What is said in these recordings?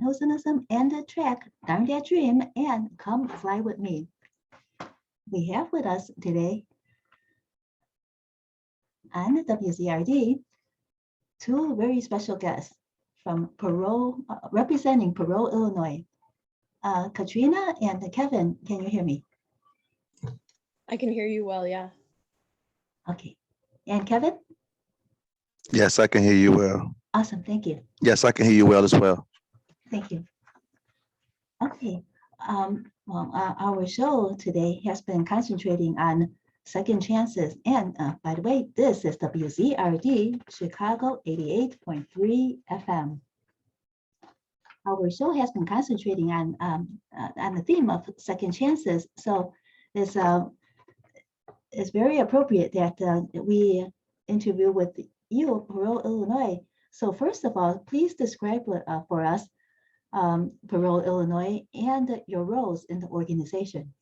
professionalism and the track Darn That Dream and Come Fly With Me. We have with us today on the WZRD two very special guests from Parole, representing Parole, Illinois. Katrina and Kevin, can you hear me? I can hear you well, yeah. Okay. And Kevin? Yes, I can hear you well. Awesome, thank you. Yes, I can hear you well as well. Thank you. Okay. Our show today has been concentrating on second chances. And by the way, this is WZRD Chicago 88.3 FM. Our show has been concentrating on the theme of second chances. So it's very appropriate that we interview with you, Parole, Illinois. So first of all, please describe for us Parole, Illinois, and your roles in the organization.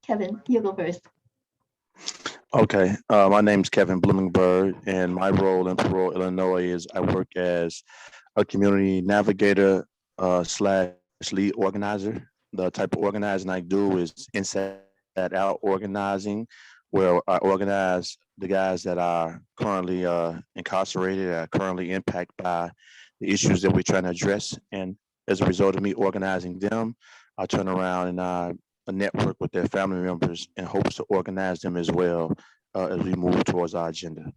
Kevin, you go first. Okay, my name is Kevin Blumenberg, and my role in Parole, Illinois is I work as a community navigator slash lead organizer. The type of organizing I do is inside out organizing, where I organize the guys that are currently incarcerated, are currently impacted by the issues that we're trying to address. And as a result of me organizing them, I turn around and I network with their family members in hopes to organize them as well as we move towards our agenda.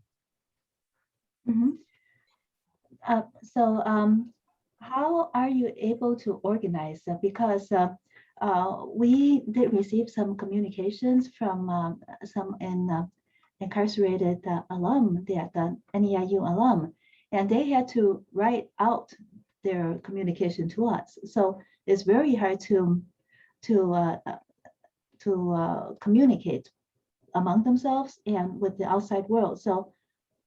Mm-hmm. How are you able to organize? Because we did receive some communications from some incarcerated alum, that NEIU alum, and they had to write out their communication to us. So it's very hard to communicate among themselves and with the outside world. So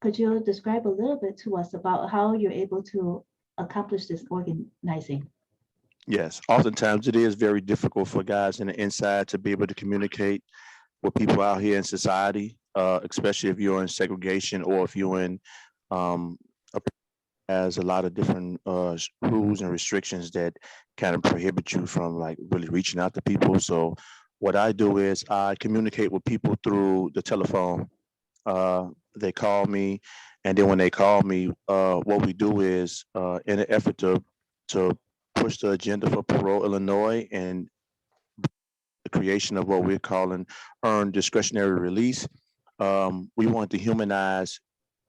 could you describe a little bit to us about how you're able to accomplish this organizing? Yes, oftentimes it is very difficult for guys in the inside to be able to communicate with people out here in society, especially if you're in segregation or if you're in has a lot of different rules and restrictions that kind of prohibit you from like really reaching out to people. So what I do is I communicate with people through the telephone. They call me, and then when they call me, what we do is in an effort to push the agenda for Parole, Illinois, and the creation of what we're calling Earned Discretionary Release. We want to humanize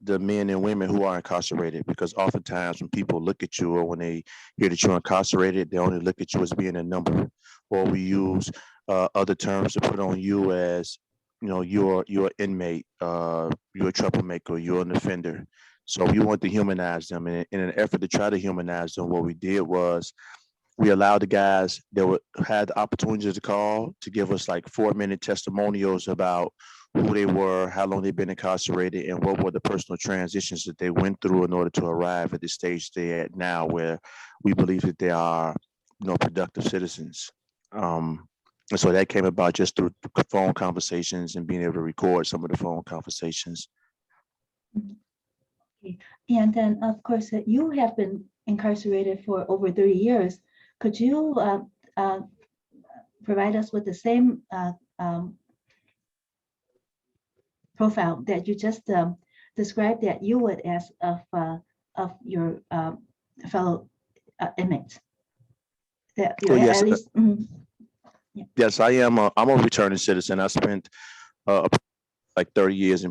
the men and women who are incarcerated, because oftentimes when people look at you or when they hear that you're incarcerated, they only look at you as being a number, or we use other terms to put on you as, you know, you're an inmate, you're a troublemaker, you're an offender. So we want to humanize them. And in an effort to try to humanize them, what we did was we allowed the guys that had the opportunity to call to give us like 4-minute testimonials about who they were, how long they've been incarcerated, and what were the personal transitions that they went through in order to arrive at the stage they're at now, where we believe that they are, you know, productive citizens. And so that came about just through phone conversations and being able to record some of the phone conversations. Okay. And then, of course, you have been incarcerated for over 30 years. Could you provide us with the same profile that you just described that you would ask of your fellow inmates? That Oh, yes. at least, Yeah. Yes, I'm a returning citizen. I spent like 30 years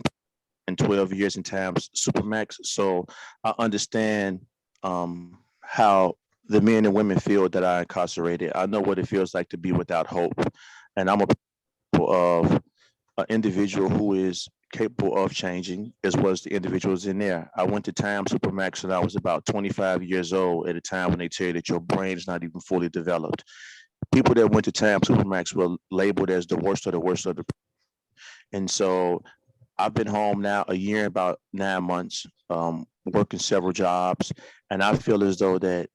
and 12 years in Times Supermax. So I understand how the men and women feel that are incarcerated. I know what it feels like to be without hope. And I'm a people of an individual who is capable of changing, as well as the individuals in there. I went to Time Supermax when I was about 25 years old, at a time when they tell you that your brain is not even fully developed. People that went to Time Supermax were labeled as the worst of the worst of the. And so I've been home now a year and about 9 months, working several jobs. And I feel as though that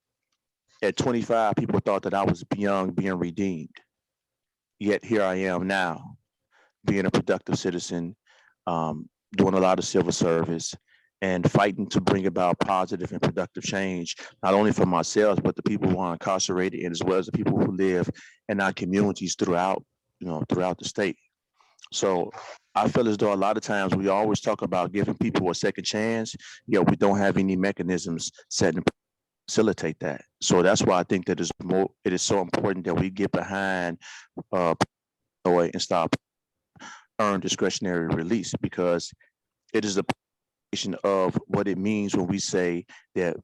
at 25, people thought that I was young, being redeemed. Yet here I am now, being a productive citizen, doing a lot of civil service, and fighting to bring about positive and productive change, not only for myself, but the people who are incarcerated, and as well as the people who live in our communities throughout, throughout the state. So I feel as though a lot of times we always talk about giving people a second chance, yet we don't have any mechanisms set in facilitate that. So that's why I think that it is so important that we get behind and stop earned discretionary release, because it is a of what it means when we say that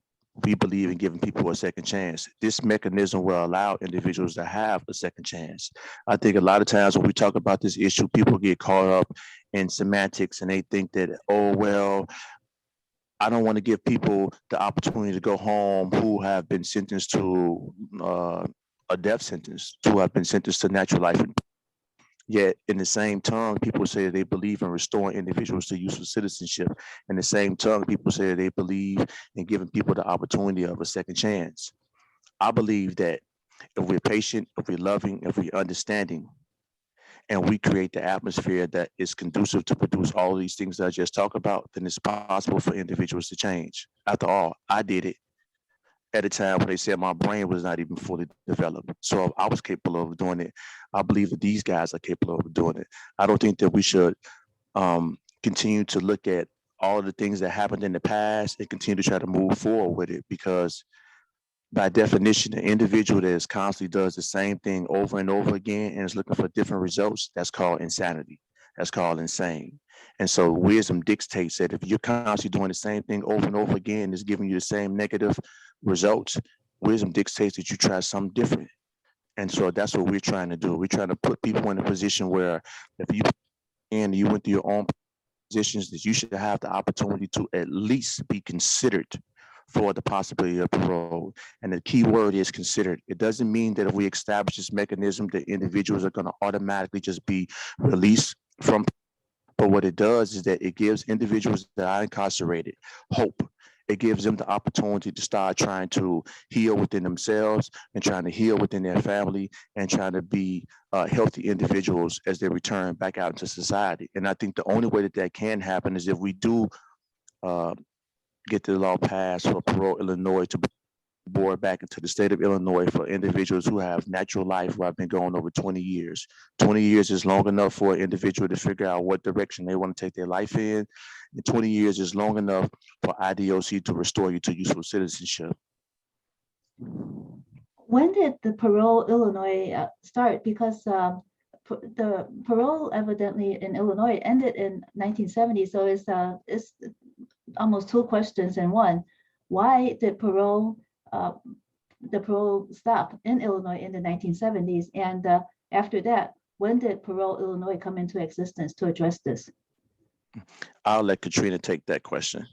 we believe in giving people a second chance. This mechanism will allow individuals to have a second chance. I think a lot of times when we talk about this issue, people get caught up in semantics and they think that, oh, well, I don't want to give people the opportunity to go home who have been sentenced to a death sentence, who have been sentenced to natural life. Yet, in the same tongue, people say they believe in restoring individuals to useful citizenship. In the same tongue, people say they believe in giving people the opportunity of a second chance. I believe that if we're patient, if we're loving, if we're understanding, and we create the atmosphere that is conducive to produce all of these things that I just talked about, then it's possible for individuals to change. After all, I did it at a time when they said my brain was not even fully developed. So if I was capable of doing it, I believe that these guys are capable of doing it. I don't think that we should continue to look at all of the things that happened in the past and continue to try to move forward with it, because by definition, an individual that is constantly does the same thing over and over again and is looking for different results, that's called insanity. That's called insane. And so wisdom dictates that if you're constantly doing the same thing over and over again, it's giving you the same negative results, wisdom dictates that you try something different. And so that's what we're trying to do. We're trying to put people in a position where if you went through your own positions, that you should have the opportunity to at least be considered for the possibility of parole. And the key word is considered. It doesn't mean that if we establish this mechanism that individuals are going to automatically just be released from, but what it does is that it gives individuals that are incarcerated hope. It gives them the opportunity to start trying to heal within themselves and trying to heal within their family and trying to be healthy individuals as they return back out into society. And I think the only way that that can happen is if we do get the law passed for Parole Illinois to board back into the state of Illinois for individuals who have natural life who have been going over 20 years. 20 years is long enough for an individual to figure out what direction they want to take their life in. And 20 years is long enough for IDOC to restore you to useful citizenship. When did the Parole Illinois start? Because the parole evidently in Illinois ended in 1970. So it's almost two questions in one. Why did the parole stop in Illinois in the 1970s? And after that, when did Parole Illinois come into existence to address this? I'll let Katrina take that question.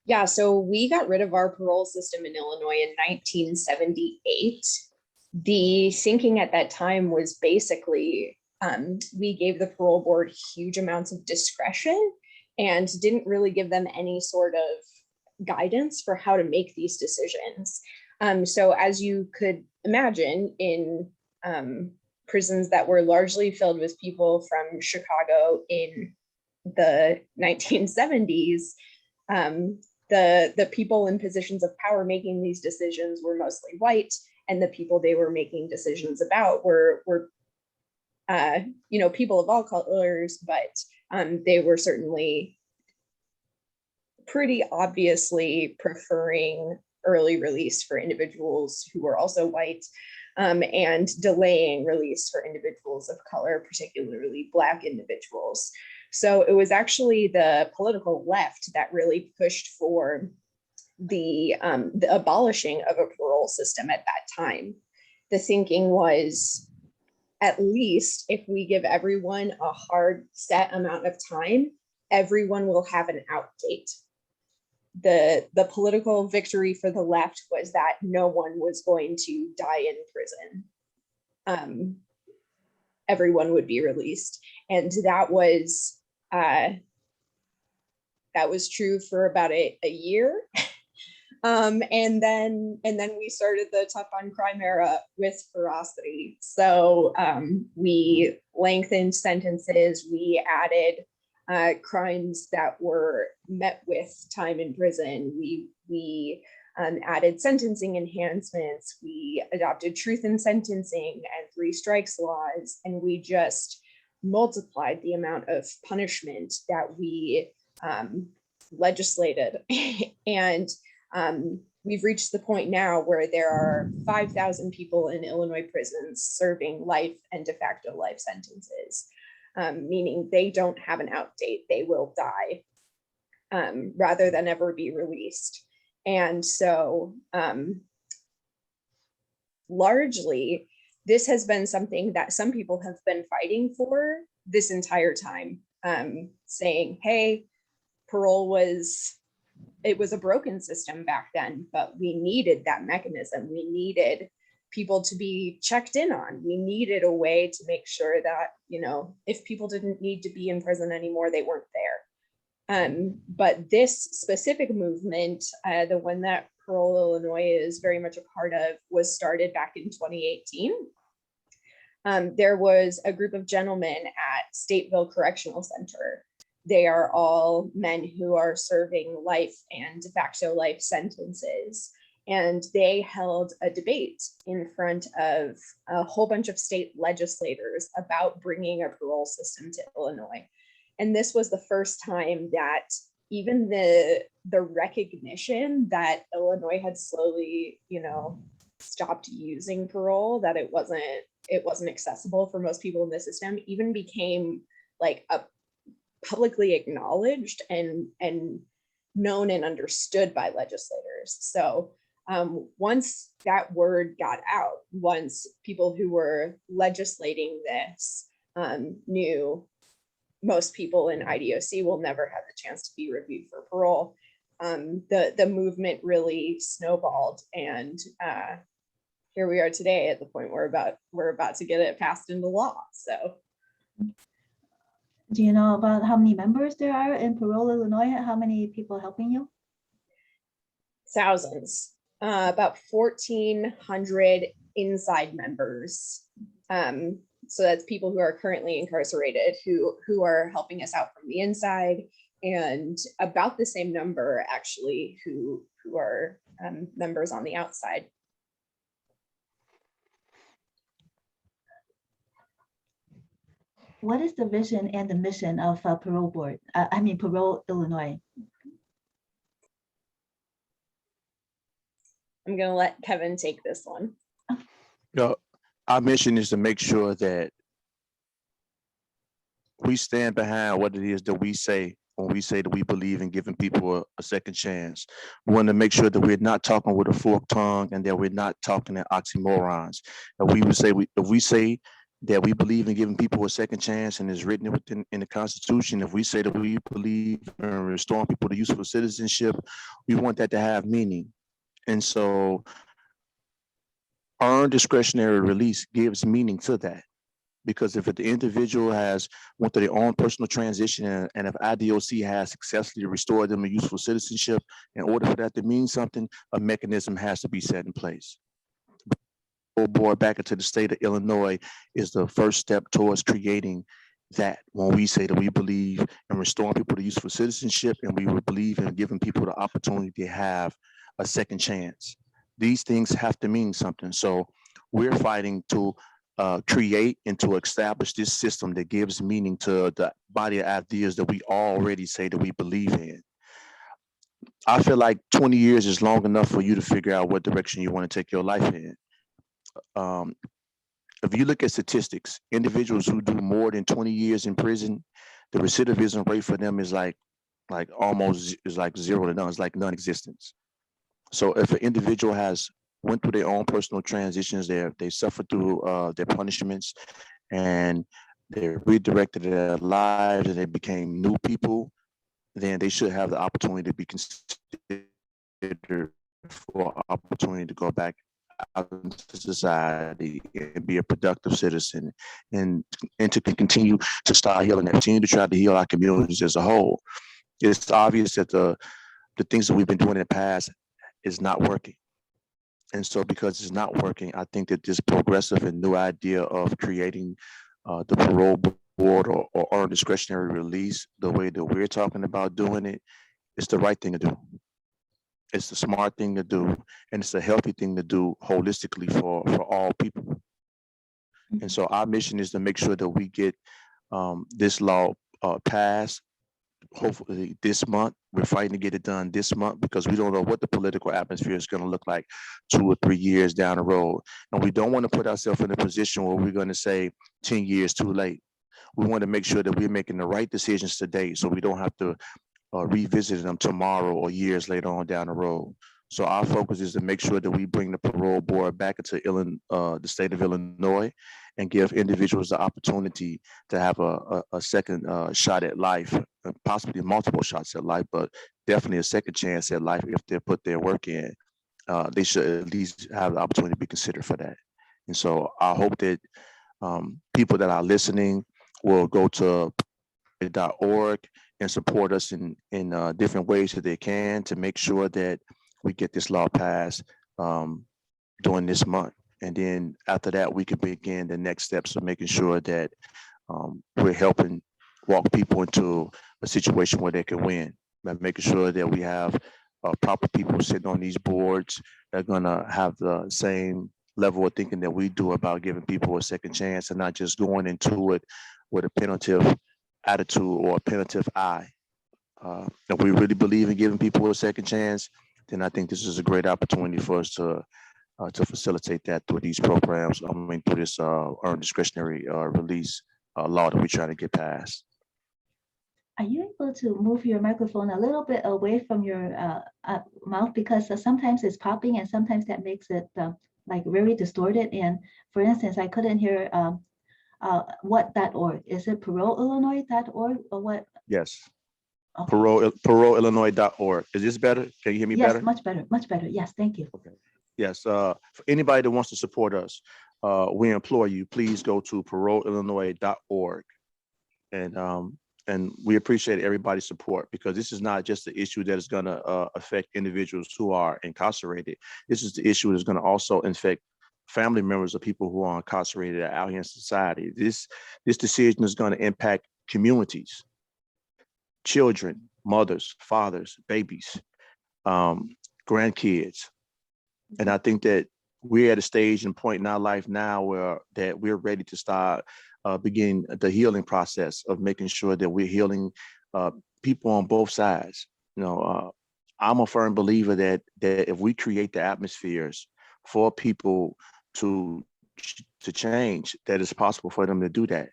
Yeah, so we got rid of our parole system in Illinois in 1978. The thinking at that time was basically we gave the parole board huge amounts of discretion and didn't really give them any sort of guidance for how to make these decisions. So as you could imagine, in prisons that were largely filled with people from Chicago in the 1970s, the people in positions of power making these decisions were mostly white, and the people they were making decisions about were people of all colors, but they were certainly pretty obviously preferring early release for individuals who were also white, and delaying release for individuals of color, particularly Black individuals. So it was actually the political left that really pushed for the abolishing of a parole system at that time. The thinking was, at least if we give everyone a hard set amount of time, everyone will have an out date. The political victory for the left was that no one was going to die in prison. Everyone would be released. And that was true for about a year. And then we started the tough on crime era with ferocity. So we lengthened sentences, we added crimes that were met with time in prison. We added sentencing enhancements. We adopted truth in sentencing and 3 strikes laws, and we just multiplied the amount of punishment that we legislated. And we've reached the point now where there are 5,000 people in Illinois prisons serving life and de facto life sentences, meaning they don't have an out date. They will die rather than ever be released. And so largely, this has been something that some people have been fighting for this entire time, saying, hey, parole was a broken system back then, but we needed that mechanism. We needed people to be checked in on. We needed a way to make sure that, you know, if people didn't need to be in prison anymore, they weren't there. But this specific movement, the one that Parole Illinois is very much a part of, was started back in 2018. There was a group of gentlemen at Stateville Correctional Center. They are all men who are serving life and de facto life sentences. And they held a debate in front of a whole bunch of state legislators about bringing a parole system to Illinois. And this was the first time that even the recognition that Illinois had slowly, you know, stopped using parole, that it wasn't accessible for most people in the system, even became like a publicly acknowledged and known and understood by legislators. So once that word got out, once people who were legislating this knew most people in IDOC will never have the chance to be reviewed for parole, the movement really snowballed, and here we are today at the point where we're about to get it passed into law. So, do you know about how many members there are in Parole Illinois? How many people helping you? Thousands, about 1,400 inside members. So that's people who are currently incarcerated who are helping us out from the inside, and about the same number actually who are members on the outside. What is the vision and the mission of Parole Board? Parole Illinois. I'm going to let Kevin take this one. Our mission is to make sure that we stand behind what it is that we say when we say that we believe in giving people a second chance. We want to make sure that we're not talking with a forked tongue and that we're not talking in oxymorons. And we would say, if we say that we believe in giving people a second chance and is written within in the Constitution, if we say that we believe in restoring people to useful citizenship, we want that to have meaning. And so earned discretionary release gives meaning to that. Because if the individual has went through their own personal transition and if IDOC has successfully restored them to useful citizenship, in order for that to mean something, a mechanism has to be set in place. Parole Board back into the state of Illinois is the first step towards creating that. When we say that we believe in restoring people to useful citizenship and we would believe in giving people the opportunity to have a second chance. These things have to mean something. So we're fighting to create and to establish this system that gives meaning to the body of ideas that we already say that we believe in. I feel like 20 years is long enough for you to figure out what direction you want to take your life in. If you look at statistics, individuals who do more than 20 years in prison, the recidivism rate for them is like almost is like 0 to none. It's like non-existence. So if an individual went through their own personal transitions, they suffered through their punishments, and they redirected their lives and they became new people, then they should have the opportunity to be considered for an opportunity to go back out into society and be a productive citizen and to continue to start healing and continue to try to heal our communities as a whole. It's obvious that the things that we've been doing in the past is not working. And so because it's not working, I think that this progressive and new idea of creating the Parole board or earned discretionary release the way that we're talking about doing it, it's the right thing to do. It's the smart thing to do, and it's a healthy thing to do holistically for all people. And so our mission is to make sure that we get this law passed. Hopefully this month. We're fighting to get it done this month because we don't know what the political atmosphere is going to look like 2 or 3 years down the road. And we don't want to put ourselves in a position where we're going to say 10 years too late. We want to make sure that we're making the right decisions today so we don't have to revisit them tomorrow or years later on down the road. So our focus is to make sure that we bring the parole board back into the state of Illinois and give individuals the opportunity to have a second shot at life, possibly multiple shots at life, but definitely a second chance at life if they put their work in. They should at least have the opportunity to be considered for that. And so I hope that people that are listening will go to .org and support us in different ways that they can to make sure that we get this law passed during this month. And then after that, we can begin the next steps of making sure that we're helping walk people into a situation where they can win, by making sure that we have proper people sitting on these boards that are gonna have the same level of thinking that we do about giving people a second chance and not just going into it with a punitive attitude or a punitive eye. If we really believe in giving people a second chance, then I think this is a great opportunity for us to facilitate that through these programs. I mean, through this earned discretionary release law that we're trying to get passed. Are you able to move your microphone a little bit away from your mouth, because sometimes it's popping and sometimes that makes it like very distorted. And for instance, I couldn't hear what.org. Is it paroleillinois.org or what? Yes. Okay. Paroleillinois.org. Is this better? Can you hear me Yes, better? much better, much better. Yes, thank you. Okay. Yes. For anybody that wants to support us, we implore you, please go to paroleillinois.org. And we appreciate everybody's support, because this is not just the issue that is going to affect individuals who are incarcerated. This is the issue that's going to also affect family members of people who are incarcerated out here in society. This decision is going to impact communities, children, mothers, fathers, babies, grandkids. And I think that we're at a stage and point in our life now where that we're ready to start begin the healing process of making sure that we're healing people on both sides. You know, I'm a firm believer that if we create the atmospheres for people to change, that it's possible for them to do that.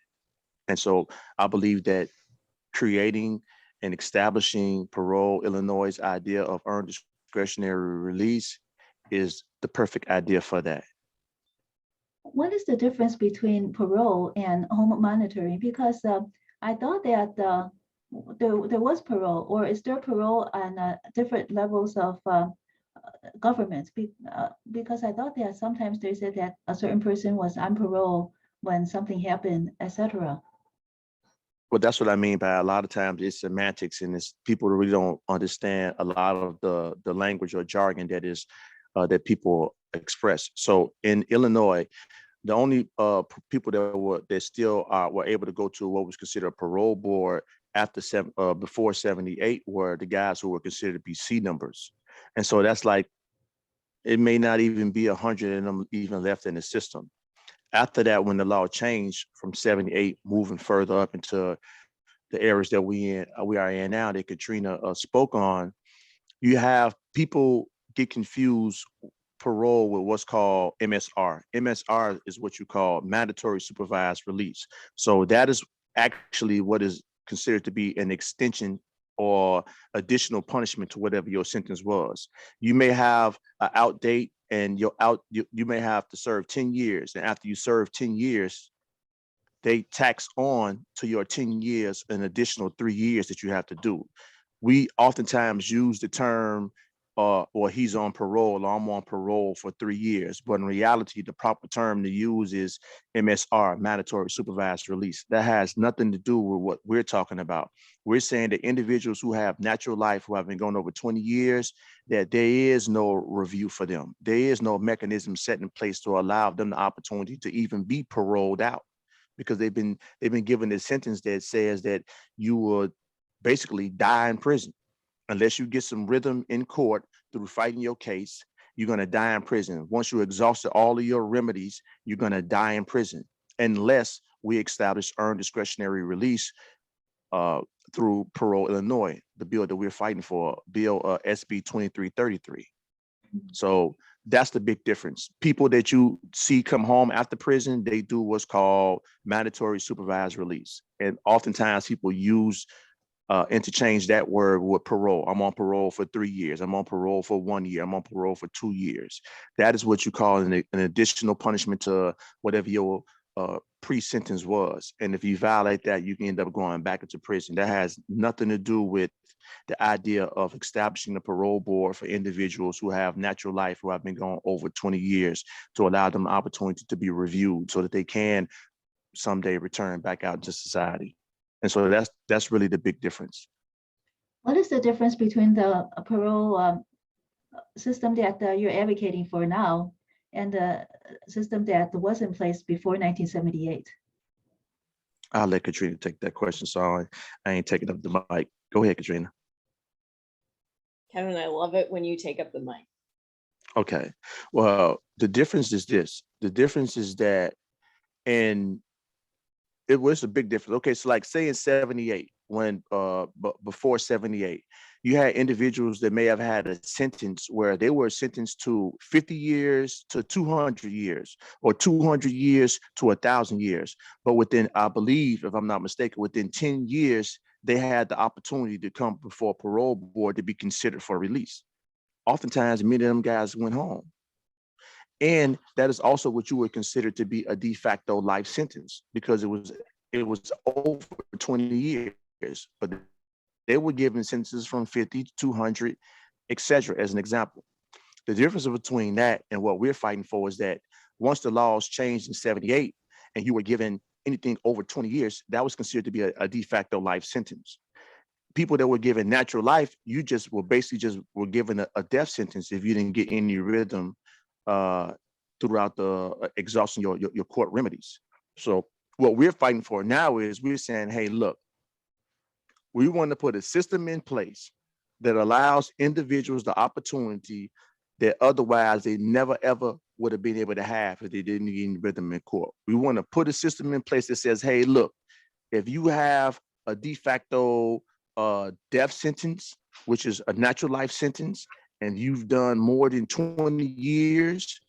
And so I believe that creating and establishing Parole Illinois' idea of earned discretionary release is the perfect idea for that. What is the difference between parole and home monitoring? Because I thought that there was parole, or is there parole on different levels of government? Because I thought that sometimes they said that a certain person was on parole when something happened, etc. Well, that's what I mean by a lot of times it's semantics, and it's people really don't understand a lot of the language or jargon that is that people express. So in Illinois, the only people that still were able to go to what was considered a parole board before 78 were the guys who were considered to be C numbers. And so that's like, it may not even be 100 of them even left in the system. After that, when the law changed from 78, moving further up into the areas that we are in now that Katrina spoke on, you have people get confused parole with what's called MSR. MSR is what you call mandatory supervised release. So that is actually what is considered to be an extension or additional punishment to whatever your sentence was. You may have an out date and you may have to serve 10 years. And after you serve 10 years, they tax on to your 10 years an additional 3 years that you have to do. We oftentimes use the term or he's on parole, or I'm on parole for 3 years. But in reality, the proper term to use is MSR, mandatory supervised release. That has nothing to do with what we're talking about. We're saying that individuals who have natural life, who have been going over 20 years, that there is no review for them. There is no mechanism set in place to allow them the opportunity to even be paroled out. because they've been given a sentence that says that you will basically die in prison unless you get some rhythm in court through fighting your case. You're going to die in prison. Once you exhausted all of your remedies, you're going to die in prison unless we establish earned discretionary release through Parole, Illinois, the bill that we're fighting for, bill SB2333. So that's the big difference. People that you see come home after prison, they do what's called mandatory supervised release. And oftentimes people use interchange that word with parole. I'm on parole for 3 years. I'm on parole for 1 year. I'm on parole for 2 years. That is what you call an additional punishment to whatever your pre-sentence was. And if you violate that, you can end up going back into prison. That has nothing to do with the idea of establishing a parole board for individuals who have natural life, who have been gone over 20 years, to allow them the opportunity to be reviewed so that they can someday return back out into society. And so that's really the big difference. What is the difference between the parole system that you're advocating for now and the system that was in place before 1978? I'll let Katrina take that question. Sorry, I ain't taking up the mic. Go ahead, Katrina. Kevin, I love it when you take up the mic. Okay. Well, the difference is this. The difference is that it was a big difference. Okay, so like say in 78, when before 78, you had individuals that may have had a sentence where they were sentenced to 50 years to 200 years or 200 years to 1,000 years. But within, I believe, if I'm not mistaken, within 10 years, they had the opportunity to come before a parole board to be considered for release. Oftentimes, many of them guys went home. And that is also what you would consider to be a de facto life sentence, because it was over 20 years, but they were given sentences from 50 to 200, etc. as an example. The difference between that and what we're fighting for is that once the laws changed in 78 and you were given anything over 20 years, that was considered to be a de facto life sentence. People that were given natural life, you just were basically just were given a death sentence if you didn't get any rhythm throughout the exhausting your court remedies. So what we're fighting for now is we're saying, hey, look, we want to put a system in place that allows individuals the opportunity that otherwise they never, ever would have been able to have if they didn't get any rhythm in court. We want to put a system in place that says, hey, look, if you have a de facto death sentence, which is a natural life sentence, and you've done more than 20 years,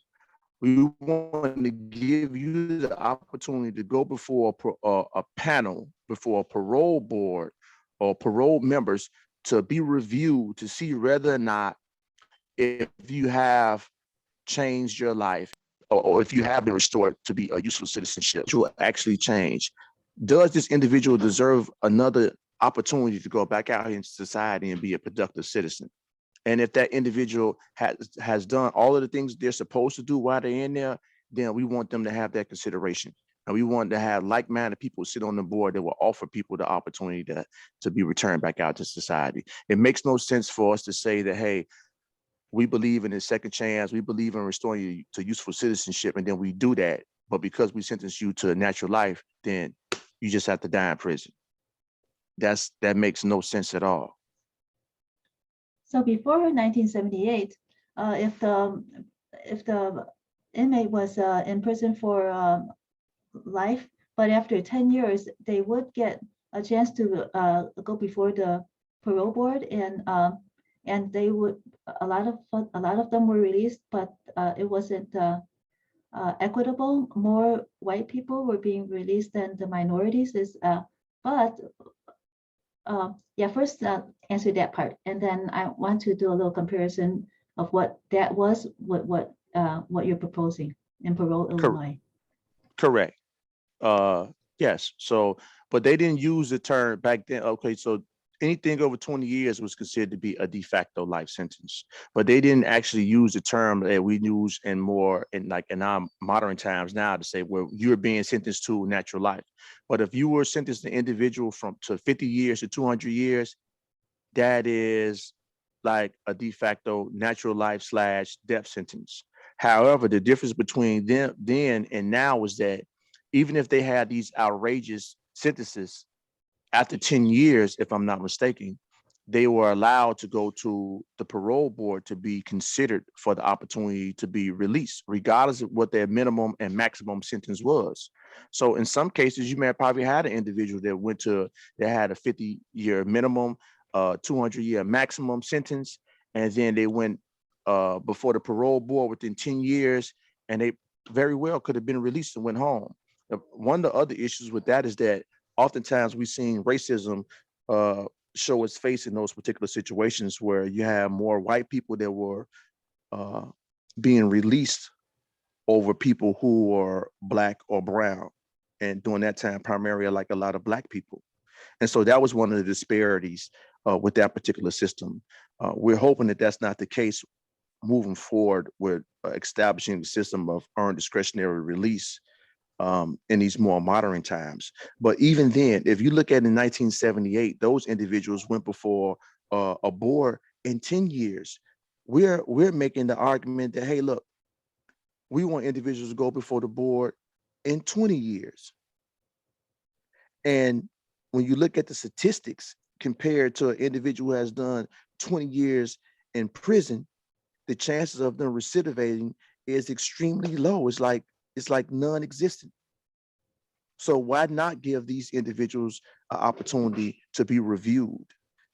we want to give you the opportunity to go before a panel, before a parole board or parole members to be reviewed to see whether or not if you have changed your life or if you have been restored to be a useful citizenship, which will actually change. Does this individual deserve another opportunity to go back out into society and be a productive citizen? And if that individual has done all of the things they're supposed to do while they're in there, then we want them to have that consideration. And we want to have like-minded people sit on the board that will offer people the opportunity to be returned back out to society. It makes no sense for us to say that, hey, we believe in a second chance, we believe in restoring you to useful citizenship, and then we do that. But because we sentence you to a natural life, then you just have to die in prison. That makes no sense at all. So before 1978, if the inmate was in prison for life, but after 10 years, they would get a chance to go before the parole board, and they would a lot of them were released, but it wasn't equitable. More white people were being released than the minorities. First answer that part, and then I want to do a little comparison of what that was, what you're proposing in Parole, Illinois. Correct. Yes. So, but they didn't use the term back then. Okay, so anything over 20 years was considered to be a de facto life sentence, but they didn't actually use the term that we use in our modern times now to say, well, you're being sentenced to natural life. But if you were sentenced an individual to 50 years to 200 years, that is like a de facto natural life / death sentence. However, the difference between them then and now is that even if they had these outrageous sentences, after 10 years, if I'm not mistaken, they were allowed to go to the parole board to be considered for the opportunity to be released, regardless of what their minimum and maximum sentence was. So in some cases, you may have probably had an individual that had a 50-year minimum, 200-year maximum sentence, and then they went before the parole board within 10 years, and they very well could have been released and went home. One of the other issues with that is that oftentimes we've seen racism show its face in those particular situations where you have more white people that were being released over people who are Black or brown. And during that time, primarily like a lot of Black people. And so that was one of the disparities with that particular system. We're hoping that that's not the case moving forward with establishing the system of earned discretionary release in these more modern times. But even then, if you look at in 1978, those individuals went before a board in 10 years. We're making the argument that, hey, look, we want individuals to go before the board in 20 years. And when you look at the statistics compared to an individual who has done 20 years in prison, the chances of them recidivating is extremely low. It's like non-existent. So why not give these individuals an opportunity to be reviewed?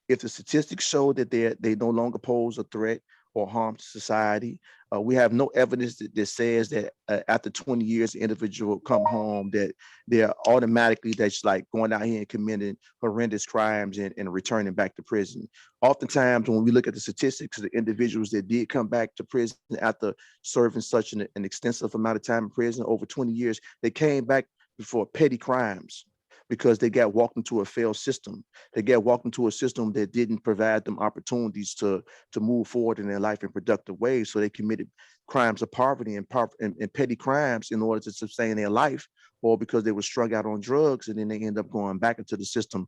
If the statistics show that they no longer pose a threat or harm to society, we have no evidence that says that after 20 years, the individual come home, that they're automatically that's like going out here and committing horrendous crimes and returning back to prison. Oftentimes, when we look at the statistics of the individuals that did come back to prison after serving such an extensive amount of time in prison, over 20 years, they came back for petty crimes because they got walked into a failed system. They got walked into a system that didn't provide them opportunities to move forward in their life in productive ways. So they committed crimes of poverty and petty crimes in order to sustain their life, or because they were strung out on drugs, and then they end up going back into the system.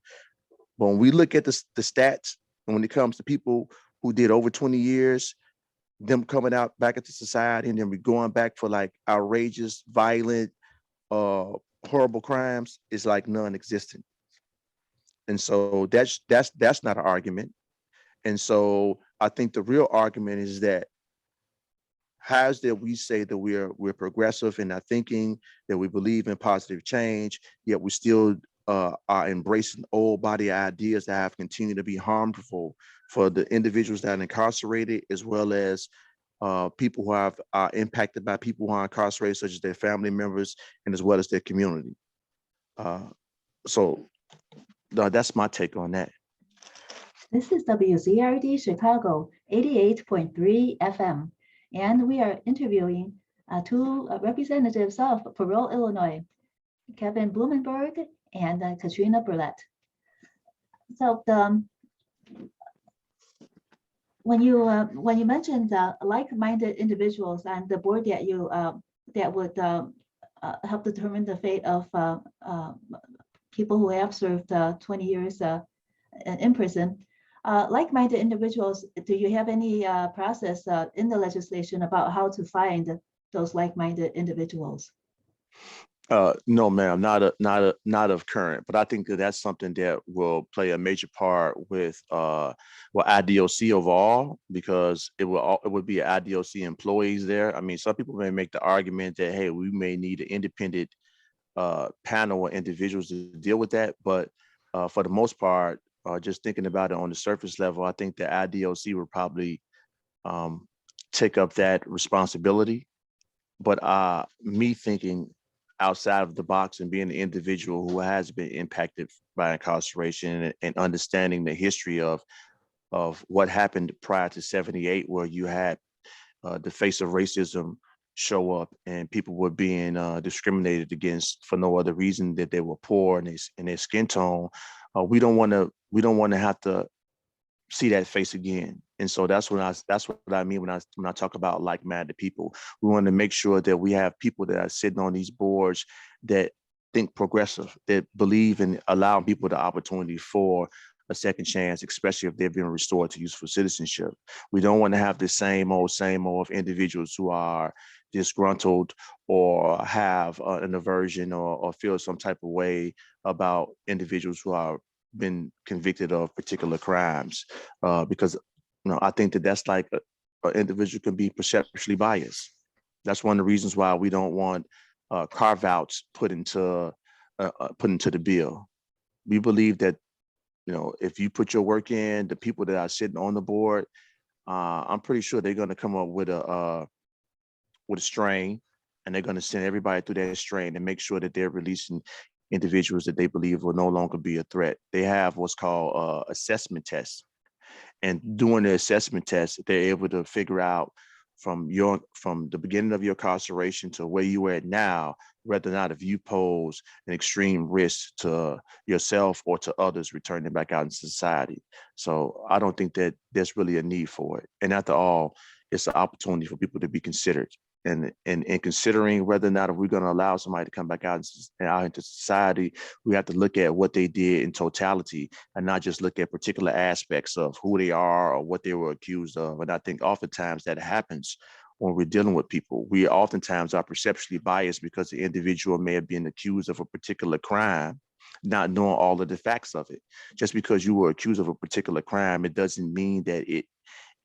But when we look at the stats, and when it comes to people who did over 20 years, them coming out back into society, and then we're going back for like outrageous, violent, horrible crimes, is like non-existent. And so that's not an argument. And so I think the real argument is that how is that we say that we're progressive in our thinking, that we believe in positive change, yet we still are embracing old body ideas that have continued to be harmful for the individuals that are incarcerated, as well as people who are impacted by people who are incarcerated, such as their family members and as well as their community. So that's my take on that. This is WZRD Chicago 88.3 FM, and we are interviewing two representatives of Parole, Illinois, Kevin Blumenberg and Katrina Burlet. So when you mentioned like-minded individuals and the board that you that would help determine the fate of people who have served 20 years in prison, like-minded individuals, do you have any process in the legislation about how to find those like-minded individuals? No, ma'am, not of current, but I think that that's something that will play a major part with IDOC overall, because it would be IDOC employees there. I mean, some people may make the argument that, hey, we may need an independent panel of individuals to deal with that, but for the most part, just thinking about it on the surface level, I think the IDOC would probably take up that responsibility. But me thinking outside of the box and being an individual who has been impacted by incarceration and understanding the history of what happened prior to 78, where you had the face of racism show up and people were being discriminated against for no other reason that they were poor and their skin tone. We don't want to have to see that face again. And so that's what I mean when I talk about like-minded people. We want to make sure that we have people that are sitting on these boards that think progressive, that believe in allowing people the opportunity for a second chance, especially if they've been restored to useful citizenship. We don't want to have the same old of individuals who are disgruntled or have an aversion or feel some type of way about individuals who are been convicted of particular crimes, because I think that's like an individual can be perceptually biased. That's one of the reasons why we don't want carve outs put into the bill. We believe that if you put your work in, the people that are sitting on the board, I'm pretty sure they're going to come up with a strain, and they're going to send everybody through that strain and make sure that they're releasing individuals that they believe will no longer be a threat. They have what's called assessment tests. And doing the assessment test, they're able to figure out from the beginning of your incarceration to where you are at now, whether or not if you pose an extreme risk to yourself or to others returning back out into society. So I don't think that there's really a need for it. And after all, it's an opportunity for people to be considered. And considering whether or not if we're going to allow somebody to come back out into society, we have to look at what they did in totality and not just look at particular aspects of who they are or what they were accused of. And I think oftentimes that happens when we're dealing with people. We oftentimes are perceptually biased because the individual may have been accused of a particular crime, not knowing all of the facts of it. Just because you were accused of a particular crime, it doesn't mean that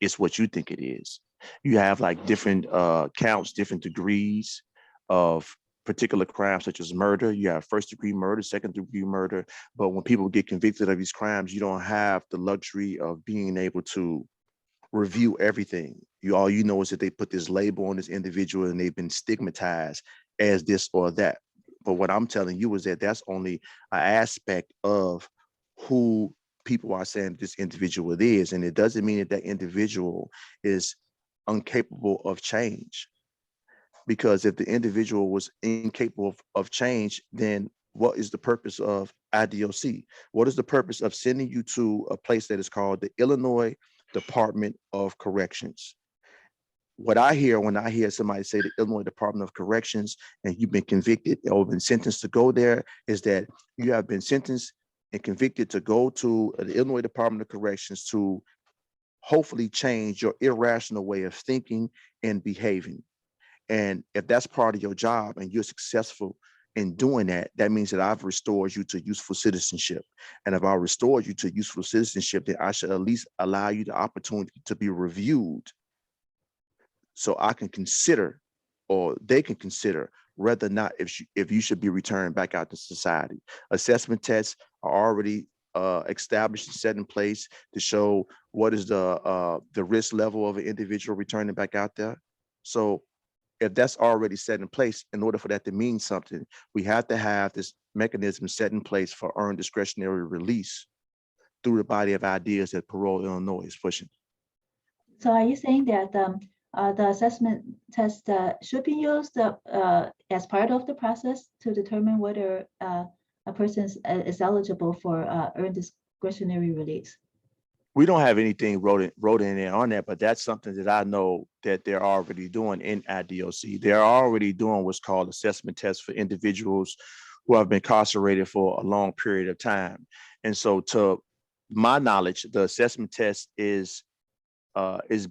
it's what you think it is. You have like different counts, different degrees of particular crimes, such as murder. You have first degree murder, second degree murder. But when people get convicted of these crimes, you don't have the luxury of being able to review everything. All you know is that they put this label on this individual and they've been stigmatized as this or that. But what I'm telling you is that that's only an aspect of who people are saying this individual is. And it doesn't mean that that individual is incapable of change. Because if the individual was incapable of change, then what is the purpose of IDOC? What is the purpose of sending you to a place that is called the Illinois Department of Corrections? What I hear when I hear somebody say the Illinois Department of Corrections and you've been convicted or been sentenced to go there is that you have been sentenced and convicted to go to the Illinois Department of Corrections to hopefully change your irrational way of thinking and behaving. And if that's part of your job and you're successful in doing that, that means that I've restored you to useful citizenship. And if I restored you to useful citizenship, then I should at least allow you the opportunity to be reviewed so I can consider, or they can consider, whether or not if you should be returned back out to society. Assessment tests are already established and set in place to show what is the risk level of an individual returning back out there. So if that's already set in place, in order for that to mean something, we have to have this mechanism set in place for earned discretionary release through the body of ideas that Parole Illinois is pushing. So are you saying that the assessment test should be used as part of the process to determine whether a person is eligible for earned discretionary release? We don't have anything wrote in there on that, but that's something that I know that they're already doing in IDOC. They're already doing what's called assessment tests for individuals who have been incarcerated for a long period of time. And so to my knowledge, the assessment test is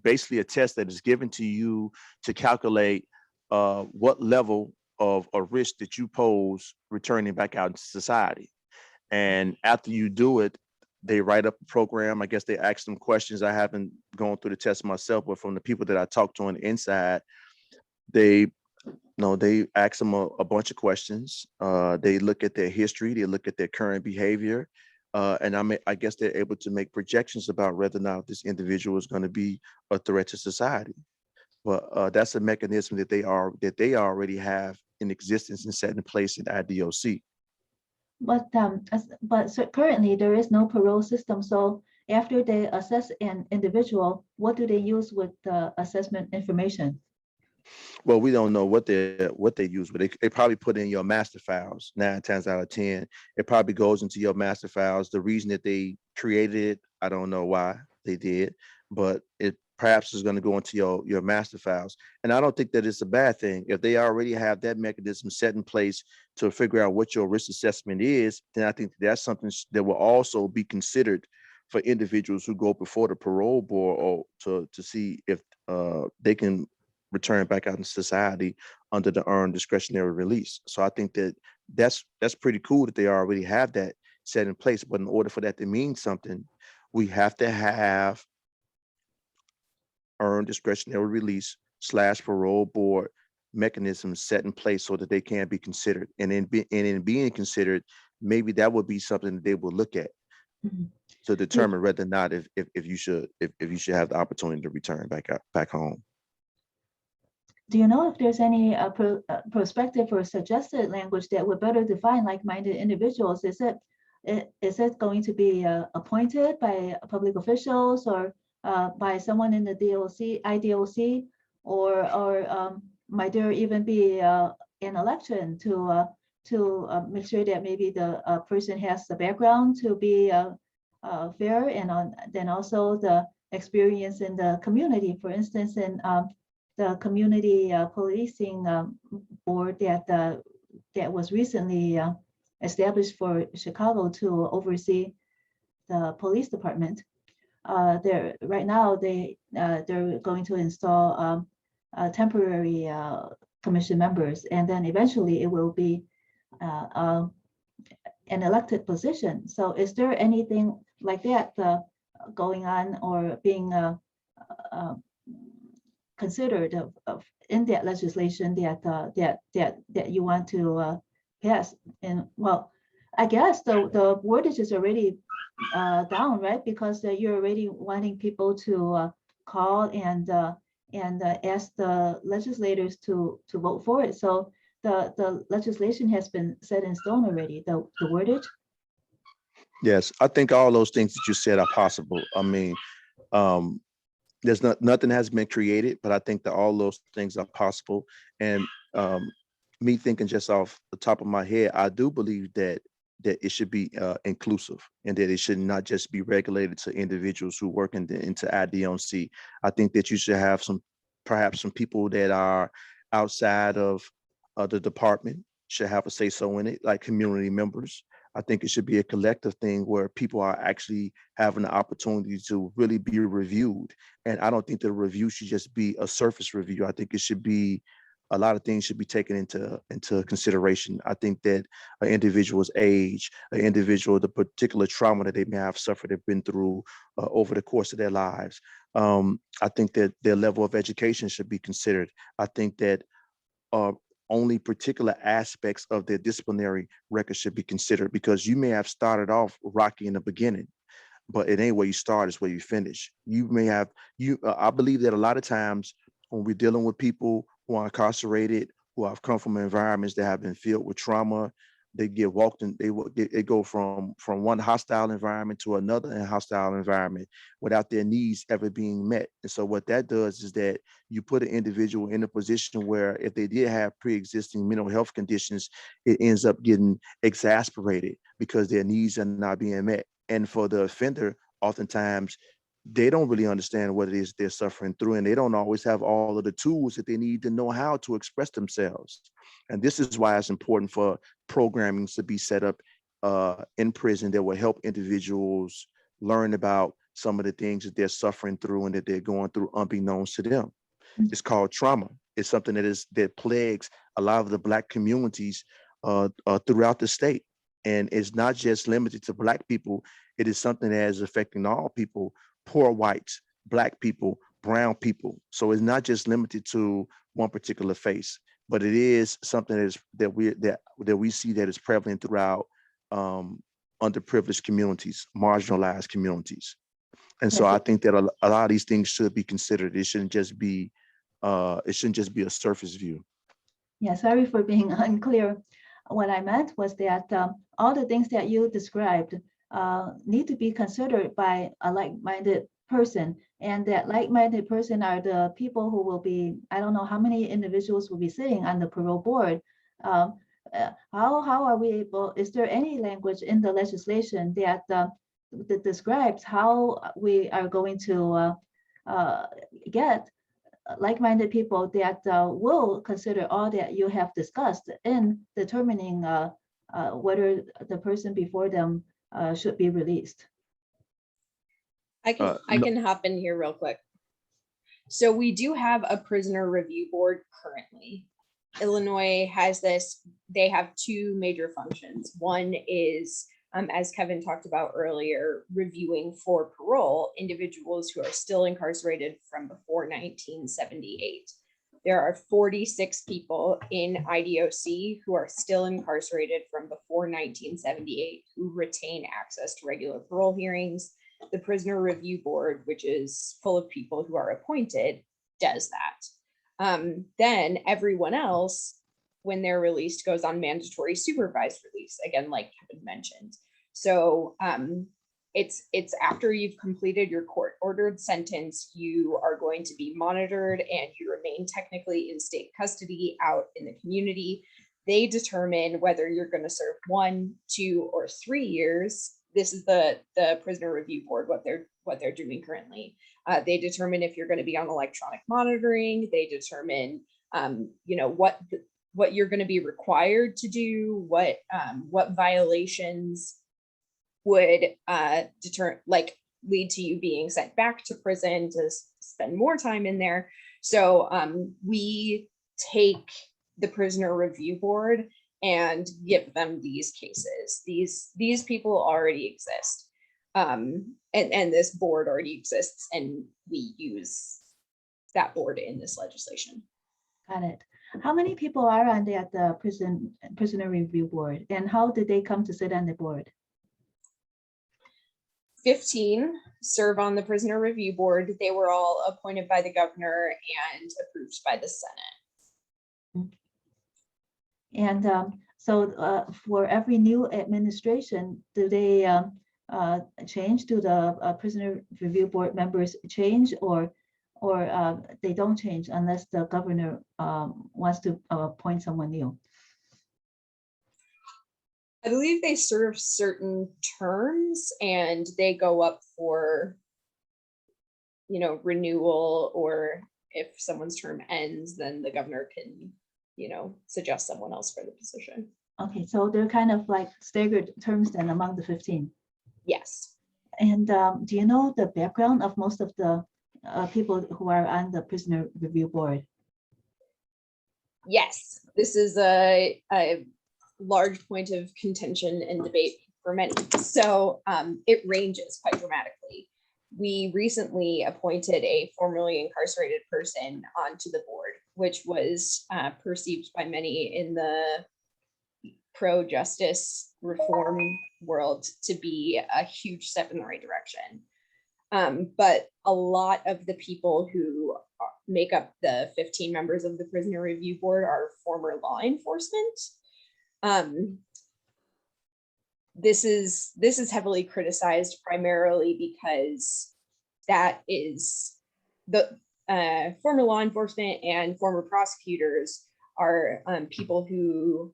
basically a test that is given to you to calculate what level of a risk that you pose returning back out into society. And after you do it, they write up a program. I guess they ask them questions. I haven't gone through the test myself, but from the people that I talked to on the inside, they ask them a bunch of questions. They look at their history. They look at their current behavior. And I guess they're able to make projections about whether or not this individual is going to be a threat to society. But that's a mechanism that they already have in existence and set in place in IDOC. But so currently there is no parole system. So after they assess an individual, what do they use with the assessment information? Well, we don't know what they use, but they probably put in your master files 9 times out of 10. It probably goes into your master files. The reason that they created it, I don't know why they did, but it perhaps is going to go into your master files. And I don't think that it's a bad thing. If they already have that mechanism set in place to figure out what your risk assessment is, then I think that's something that will also be considered for individuals who go before the parole board or to see if they can return back out in society under the earned discretionary release. So I think that that's pretty cool that they already have that set in place. But in order for that to mean something, we have to have earned discretionary release / parole board mechanisms set in place so that they can be considered. And in being considered, maybe that would be something that they will look at to determine whether or not if you should have the opportunity to return back home. Do you know if there's any prospective or suggested language that would better define like-minded individuals? Is it going to be appointed by public officials or by someone in the IDOC, or might there even be an election to make sure that maybe the person has the background to be fair, and then also the experience in the community? For instance, in the community policing board that was recently established for Chicago to oversee the police department. Right now they're going to install temporary commission members, and then eventually it will be an elected position. So is there anything like that going on or being considered in that legislation that you want to pass? And well, I guess the wordage is already down, right? Because you're already wanting people to call and ask the legislators to vote for it. So the legislation has been set in stone already, the wordage. Yes, I think all those things that you said are possible. I mean, there's nothing has been created, but I think that all those things are possible. And me thinking just off the top of my head, I do believe that it should be inclusive, and that it should not just be regulated to individuals who work into IDOC. I think that you should have perhaps some people that are outside of the department should have a say so in it, like community members. I think it should be a collective thing where people are actually having the opportunity to really be reviewed. And I don't think the review should just be a surface review. I think it should be a lot of things should be taken into consideration. I think that an individual's age, an individual, the particular trauma that they may have suffered, have been through over the course of their lives. I think that their level of education should be considered. I think that only particular aspects of their disciplinary record should be considered, because you may have started off rocky in the beginning, but it ain't where you start, it's where you finish. You may have, I believe that a lot of times when we're dealing with people who are incarcerated, who have come from environments that have been filled with trauma, they get walked in, they go from one hostile environment to another hostile environment without their needs ever being met. And so what that does is that you put an individual in a position where if they did have pre-existing mental health conditions, it ends up getting exacerbated because their needs are not being met. And for the offender, oftentimes, they don't really understand what it is they're suffering through, and they don't always have all of the tools that they need to know how to express themselves. And this is why it's important for programming to be set up in prison that will help individuals learn about some of the things that they're suffering through and that they're going through unbeknownst to them. It's called trauma. It's something that plagues a lot of the Black communities throughout the state. And it's not just limited to Black people. It is something that is affecting all people, poor whites, Black people, brown people. So it's not just limited to one particular face, but it is something that we see that is prevalent throughout underprivileged communities, marginalized communities. And so I think that a lot of these things should be considered. It shouldn't just be a surface view. Yeah, sorry for being unclear. What I meant was that all the things that you described need to be considered by a like-minded person, and that like-minded person are the people who will be, I don't know how many individuals will be sitting on the parole board. How are we able, is there any language in the legislation that describes how we are going to get like-minded people that will consider all that you have discussed in determining whether the person before them should be released? I can hop in here real quick. So we do have a prisoner review board currently. Illinois has this. They have two major functions. One is, as Kevin talked about earlier, reviewing for parole individuals who are still incarcerated from before 1978. There are 46 people in IDOC who are still incarcerated from before 1978 who retain access to regular parole hearings. The Prisoner Review Board, which is full of people who are appointed, does that. Then everyone else, when they're released, goes on mandatory supervised release, again, like Kevin mentioned. So it's after you've completed your court-ordered sentence, you are going to be monitored and you remain technically in state custody out in the community. They determine whether you're going to serve 1, 2, or 3 years. This is the Prisoner Review Board, what they're doing currently. They determine if you're going to be on electronic monitoring. They determine, what you're going to be required to do, what violations would lead to you being sent back to prison to spend more time in there. So we take the Prisoner Review Board and give them these cases. These people already exist. And this board already exists, and we use that board in this legislation. Got it. How many people are on the Prisoner Review Board, and how did they come to sit on the board? 15 serve on the Prisoner Review Board. They were all appointed by the governor and approved by the Senate. And so for every new administration, do they change? Do the Prisoner Review Board members change, or they don't change unless the governor wants to appoint someone new? I believe they serve certain terms and they go up for, renewal, or if someone's term ends, then the governor can, suggest someone else for the position. Okay, so they're kind of like staggered terms then among the 15. Yes. And do you know the background of most of the people who are on the Prisoner Review Board? Yes, this is a large point of contention and debate for many. So it ranges quite dramatically. We recently appointed a formerly incarcerated person onto the board, which was perceived by many in the pro-justice reform world to be a huge step in the right direction. But a lot of the people who make up the 15 members of the Prisoner Review Board are former law enforcement. This is heavily criticized primarily because that is the former law enforcement and former prosecutors are people who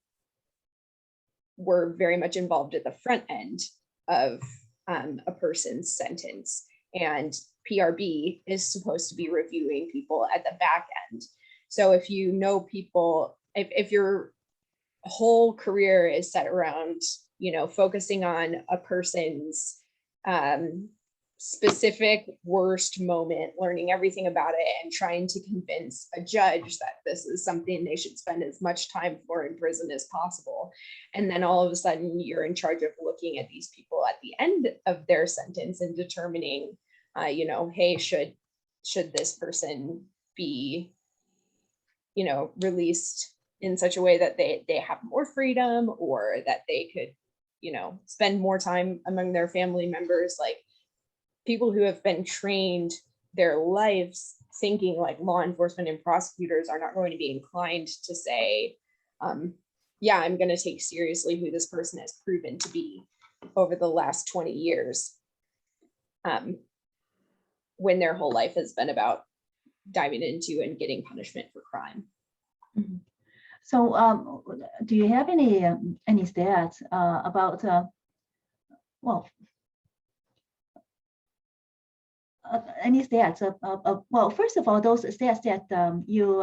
were very much involved at the front end of a person's sentence, and PRB is supposed to be reviewing people at the back end. So if you know people, if your whole career is set around, focusing on a person's specific worst moment, learning everything about it and trying to convince a judge that this is something they should spend as much time for in prison as possible. And then all of a sudden you're in charge of looking at these people at the end of their sentence and determining, hey, should this person be, released in such a way that they have more freedom, or that they could, spend more time among their family members. Like, people who have been trained their lives thinking like law enforcement and prosecutors are not going to be inclined to say, yeah, I'm going to take seriously who this person has proven to be over the last 20 years, when their whole life has been about diving into and getting punishment for crime. Mm-hmm. So do you have any stats about, any stats of, well, first of all, those stats that you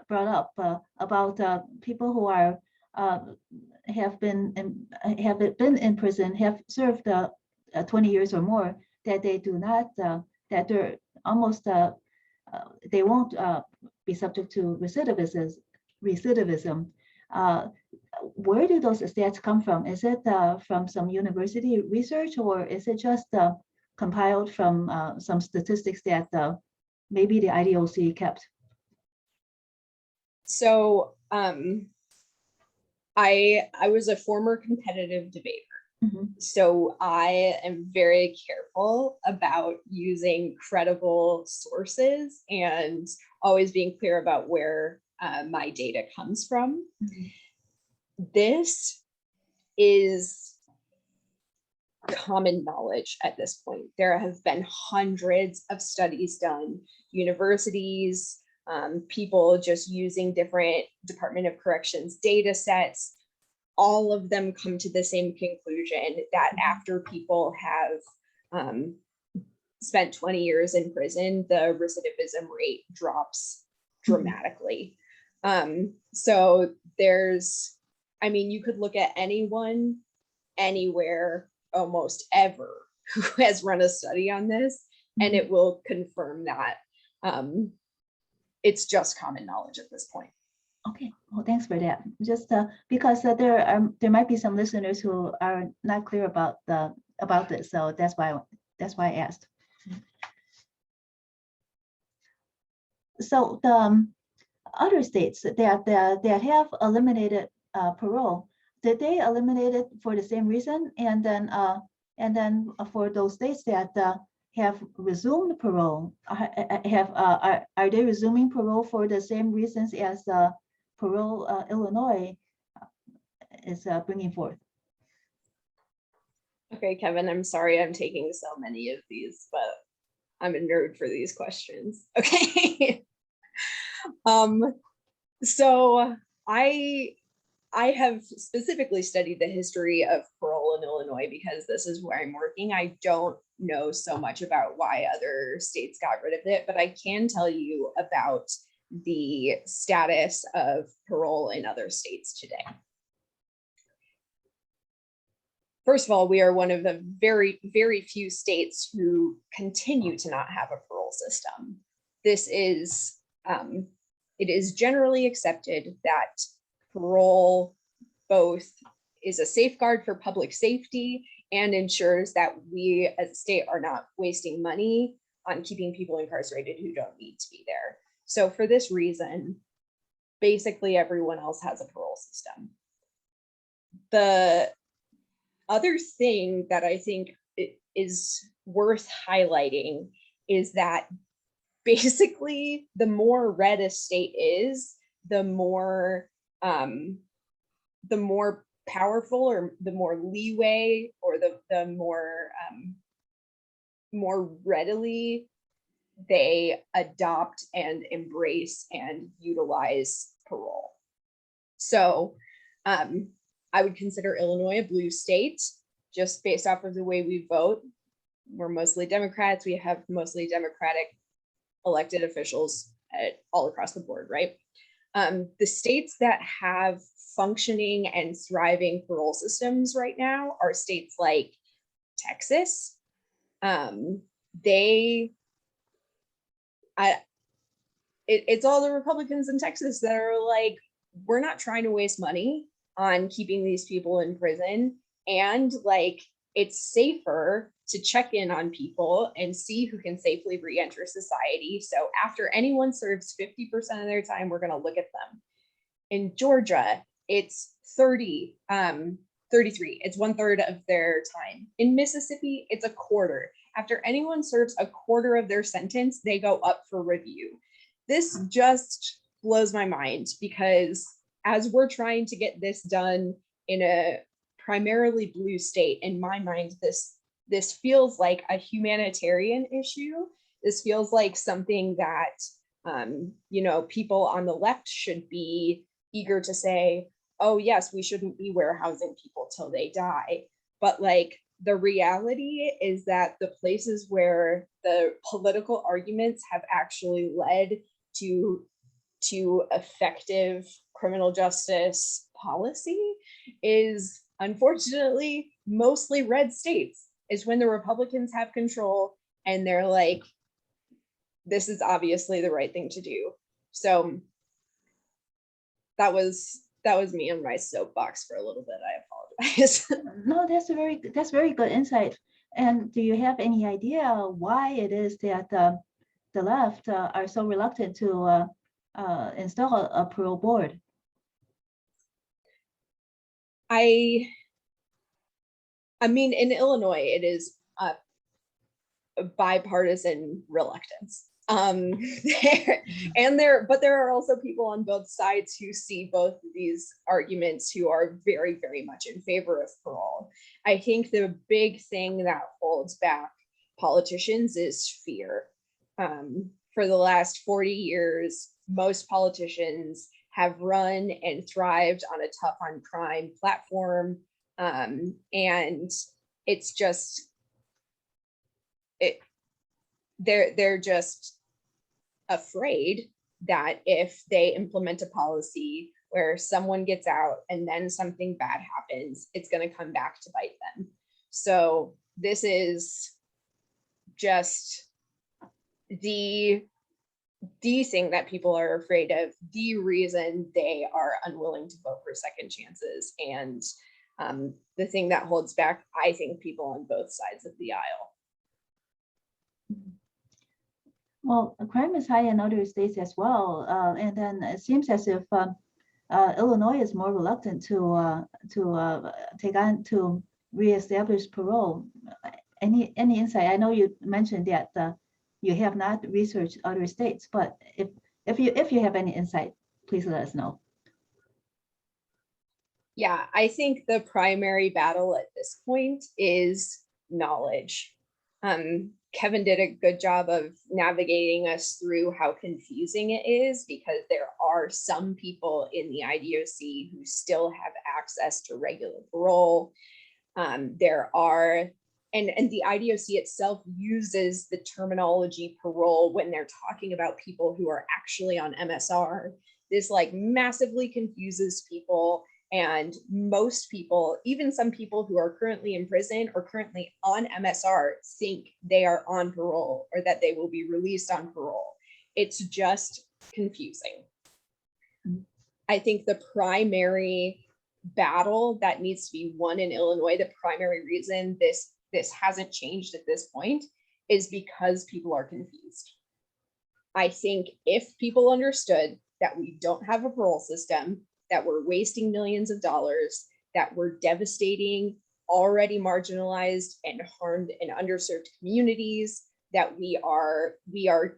brought up about people who are have been in prison, have served 20 years or more, that they do not, that they're almost, they won't be subject to recidivism. Where do those stats come from? Is it from some university research, or is it just compiled from some statistics that maybe the IDOC kept? So I was a former competitive debater. So I am very careful about using credible sources and always being clear about where my data comes from. This is common knowledge at this point. There have been hundreds of studies done, universities, people just using different Department of Corrections data sets. All of them come to the same conclusion that after people have spent 20 years in prison, the recidivism rate drops dramatically. So there's, I mean, you could look at anyone, anywhere, almost ever, who has run a study on this, and it will confirm that it's just common knowledge at this point. Okay, well, thanks for that. Just because there might be some listeners who are not clear about this, so that's why I asked. So the other states that have eliminated parole, did they eliminate it for the same reason? And then for those states that have resumed parole, are they resuming parole for the same reasons as Parole Illinois is bringing forth? Okay, Kevin, I'm sorry I'm taking so many of these, but I'm a nerd for these questions. Okay. So I have specifically studied the history of parole in Illinois because this is where I'm working. I don't know so much about why other states got rid of it, but I can tell you about the status of parole in other states today. First of all, we are one of the very, very few states who continue to not have a parole system. This is, it is generally accepted that parole both is a safeguard for public safety and ensures that we as a state are not wasting money on keeping people incarcerated who don't need to be there. So for this reason, basically everyone else has a parole system. The other thing that I think is worth highlighting is that basically the more red a state is, the more powerful or the more leeway or the more readily they adopt and embrace and utilize parole. So I would consider Illinois a blue state just based off of the way we vote. We're mostly Democrats. We have mostly Democratic elected officials all across the board, right? The states that have functioning and thriving parole systems right now are states like Texas. It's all the Republicans in Texas that are like, we're not trying to waste money on keeping these people in prison, and like it's safer to check in on people and see who can safely re-enter society. So after anyone serves 50% of their time, we're going to look at them. In Georgia, it's 33. It's 1/3 of their time. In Mississippi, it's 1/4. After anyone serves 1/4 of their sentence, they go up for review. This just blows my mind because as we're trying to get this done in a primarily blue state, in my mind, this feels like a humanitarian issue. This feels like something that people on the left should be eager to say, oh yes, we shouldn't be warehousing people till they die. But like the reality is that the places where the political arguments have actually led to effective criminal justice policy is unfortunately mostly red states. is when the Republicans have control and they're like, this is obviously the right thing to do. So that was me on my soapbox for a little bit. I apologize. No, that's very good insight. And do you have any idea why it is that the left are so reluctant to install a parole board? I mean, in Illinois, it is a bipartisan reluctance. But there are also people on both sides who see both of these arguments who are very, very much in favor of parole. I think the big thing that holds back politicians is fear. For the last 40 years, most politicians have run and thrived on a tough on crime platform. And it's just, they're just afraid that if they implement a policy where someone gets out and then something bad happens, it's going to come back to bite them. So this is just the thing that people are afraid of, the reason they are unwilling to vote for second chances, and the thing that holds back, I think, people on both sides of the aisle. Well, crime is high in other states as well, and then it seems as if Illinois is more reluctant to take on to reestablish parole. Any insight? I know you mentioned that you have not researched other states, but if you have any insight, please let us know. Yeah, I think the primary battle at this point is knowledge. Kevin did a good job of navigating us through how confusing it is, because there are some people in the IDOC who still have access to regular parole. And the IDOC itself uses the terminology parole when they're talking about people who are actually on MSR. This like massively confuses people. And most people, even some people who are currently in prison or currently on MSR, think they are on parole or that they will be released on parole. It's just confusing. I think the primary battle that needs to be won in Illinois, the primary reason this hasn't changed at this point, is because people are confused. I think if people understood that we don't have a parole system, that we're wasting millions of dollars, that we're devastating already marginalized and harmed and underserved communities, that we are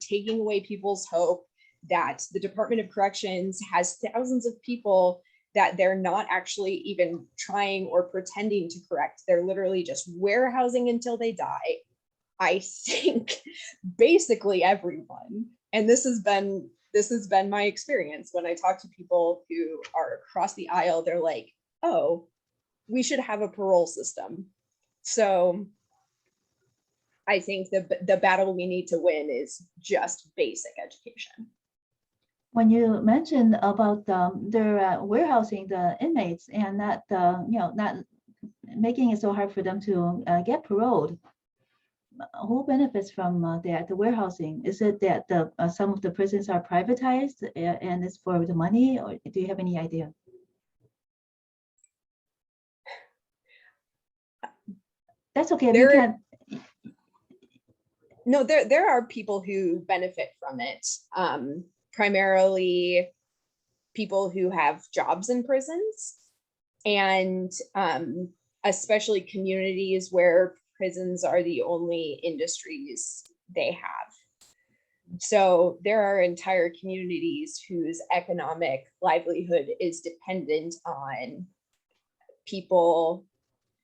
taking away people's hope, that the Department of Corrections has thousands of people that they're not actually even trying or pretending to correct. They're literally just warehousing until they die. I think basically everyone, and this has been my experience when I talk to people who are across the aisle, they're like, oh, we should have a parole system. So I think the battle we need to win is just basic education. When you mentioned about their warehousing the inmates and not making it so hard for them to get paroled, who benefits from that? The warehousing? Is it that some of the prisons are privatized and it's for the money, or do you have any idea? That's okay. We can't. No, there are people who benefit from it. Primarily people who have jobs in prisons, and especially communities where prisons are the only industries they have. So there are entire communities whose economic livelihood is dependent on people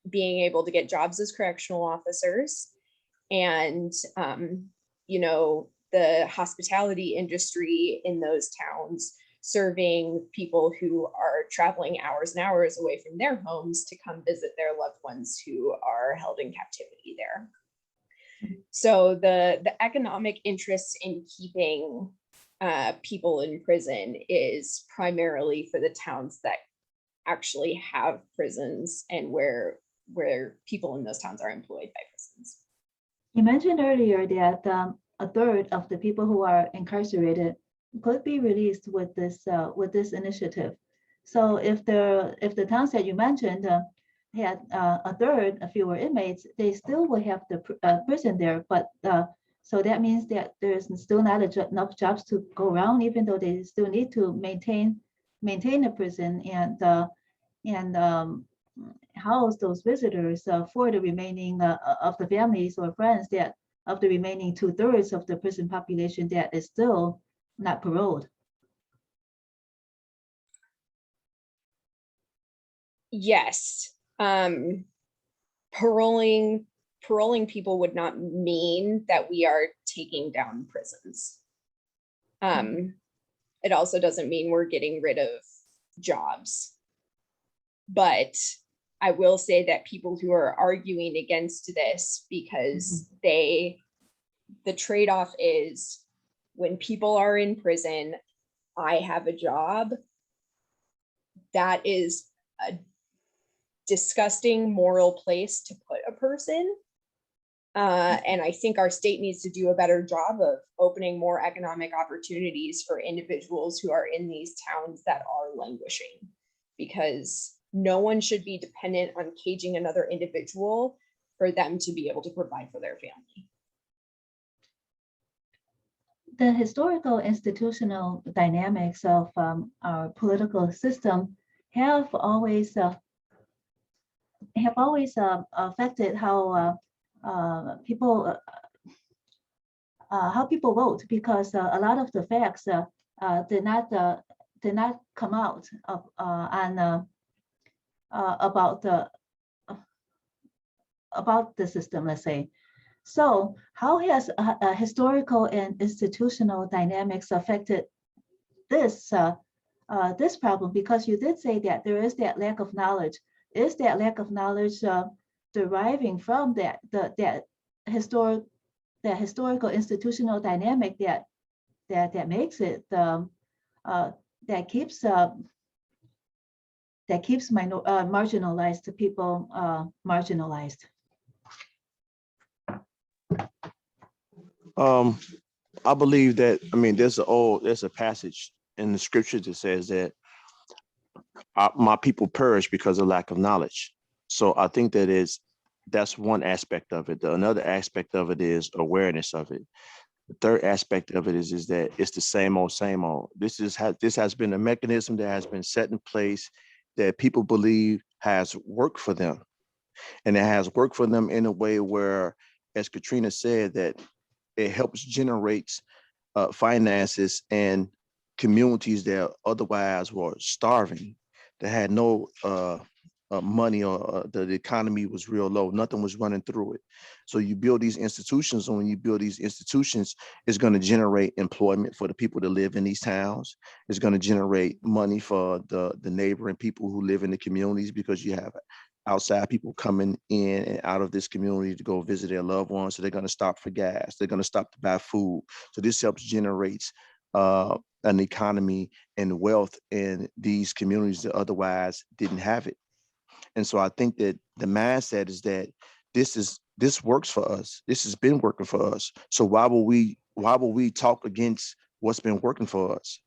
being able to get jobs as correctional officers. And, the hospitality industry in those towns, serving people who are traveling hours and hours away from their homes to come visit their loved ones who are held in captivity there. So the economic interest in keeping people in prison is primarily for the towns that actually have prisons and where where people in those towns are employed by prisons. You mentioned earlier that a third of the people who are incarcerated could be released with this initiative. So if the towns that you mentioned had a third fewer inmates, they still will have the prison there. But so that means that there's still not enough jobs to go around, even though they still need to maintain the prison and house those visitors for the remaining of the families or friends that of the remaining 2/3 of the prison population that is still not paroled. Yes. Paroling people would not mean that we are taking down prisons. It also doesn't mean we're getting rid of jobs. But I will say that people who are arguing against this because the trade-off is when people are in prison, I have a job. That is a disgusting moral place to put a person. And I think our state needs to do a better job of opening more economic opportunities for individuals who are in these towns that are languishing, because no one should be dependent on caging another individual for them to be able to provide for their family. The historical institutional dynamics of our political system have always affected how people vote, because a lot of the facts did not come out about the system, let's say. So how has historical and institutional dynamics affected this this problem? Because you did say that there is that lack of knowledge. Is that lack of knowledge deriving from that historical institutional dynamic that makes it that keeps marginalized people marginalized? I believe that, there's a passage in the scripture that says that my people perish because of lack of knowledge. So I think that's one aspect of it. Another aspect of it is awareness of it. The third aspect of it is that it's the same old, same old. This has been a mechanism that has been set in place that people believe has worked for them. And it has worked for them in a way where, as Katrina said, that it helps generate finances and communities that otherwise were starving, that had no money, or the economy was real low. Nothing was running through it. So you build these institutions, and when you build these institutions, it's going to generate employment for the people that live in these towns. It's going to generate money for the neighboring people who live in the communities, because you have outside people coming in and out of this community to go visit their loved ones. So they're going to stop for gas. They're going to stop to buy food. So this helps generate an economy and wealth in these communities that otherwise didn't have it. And so I think that the mindset is that this works for us. This has been working for us. So why will we talk against what's been working for us?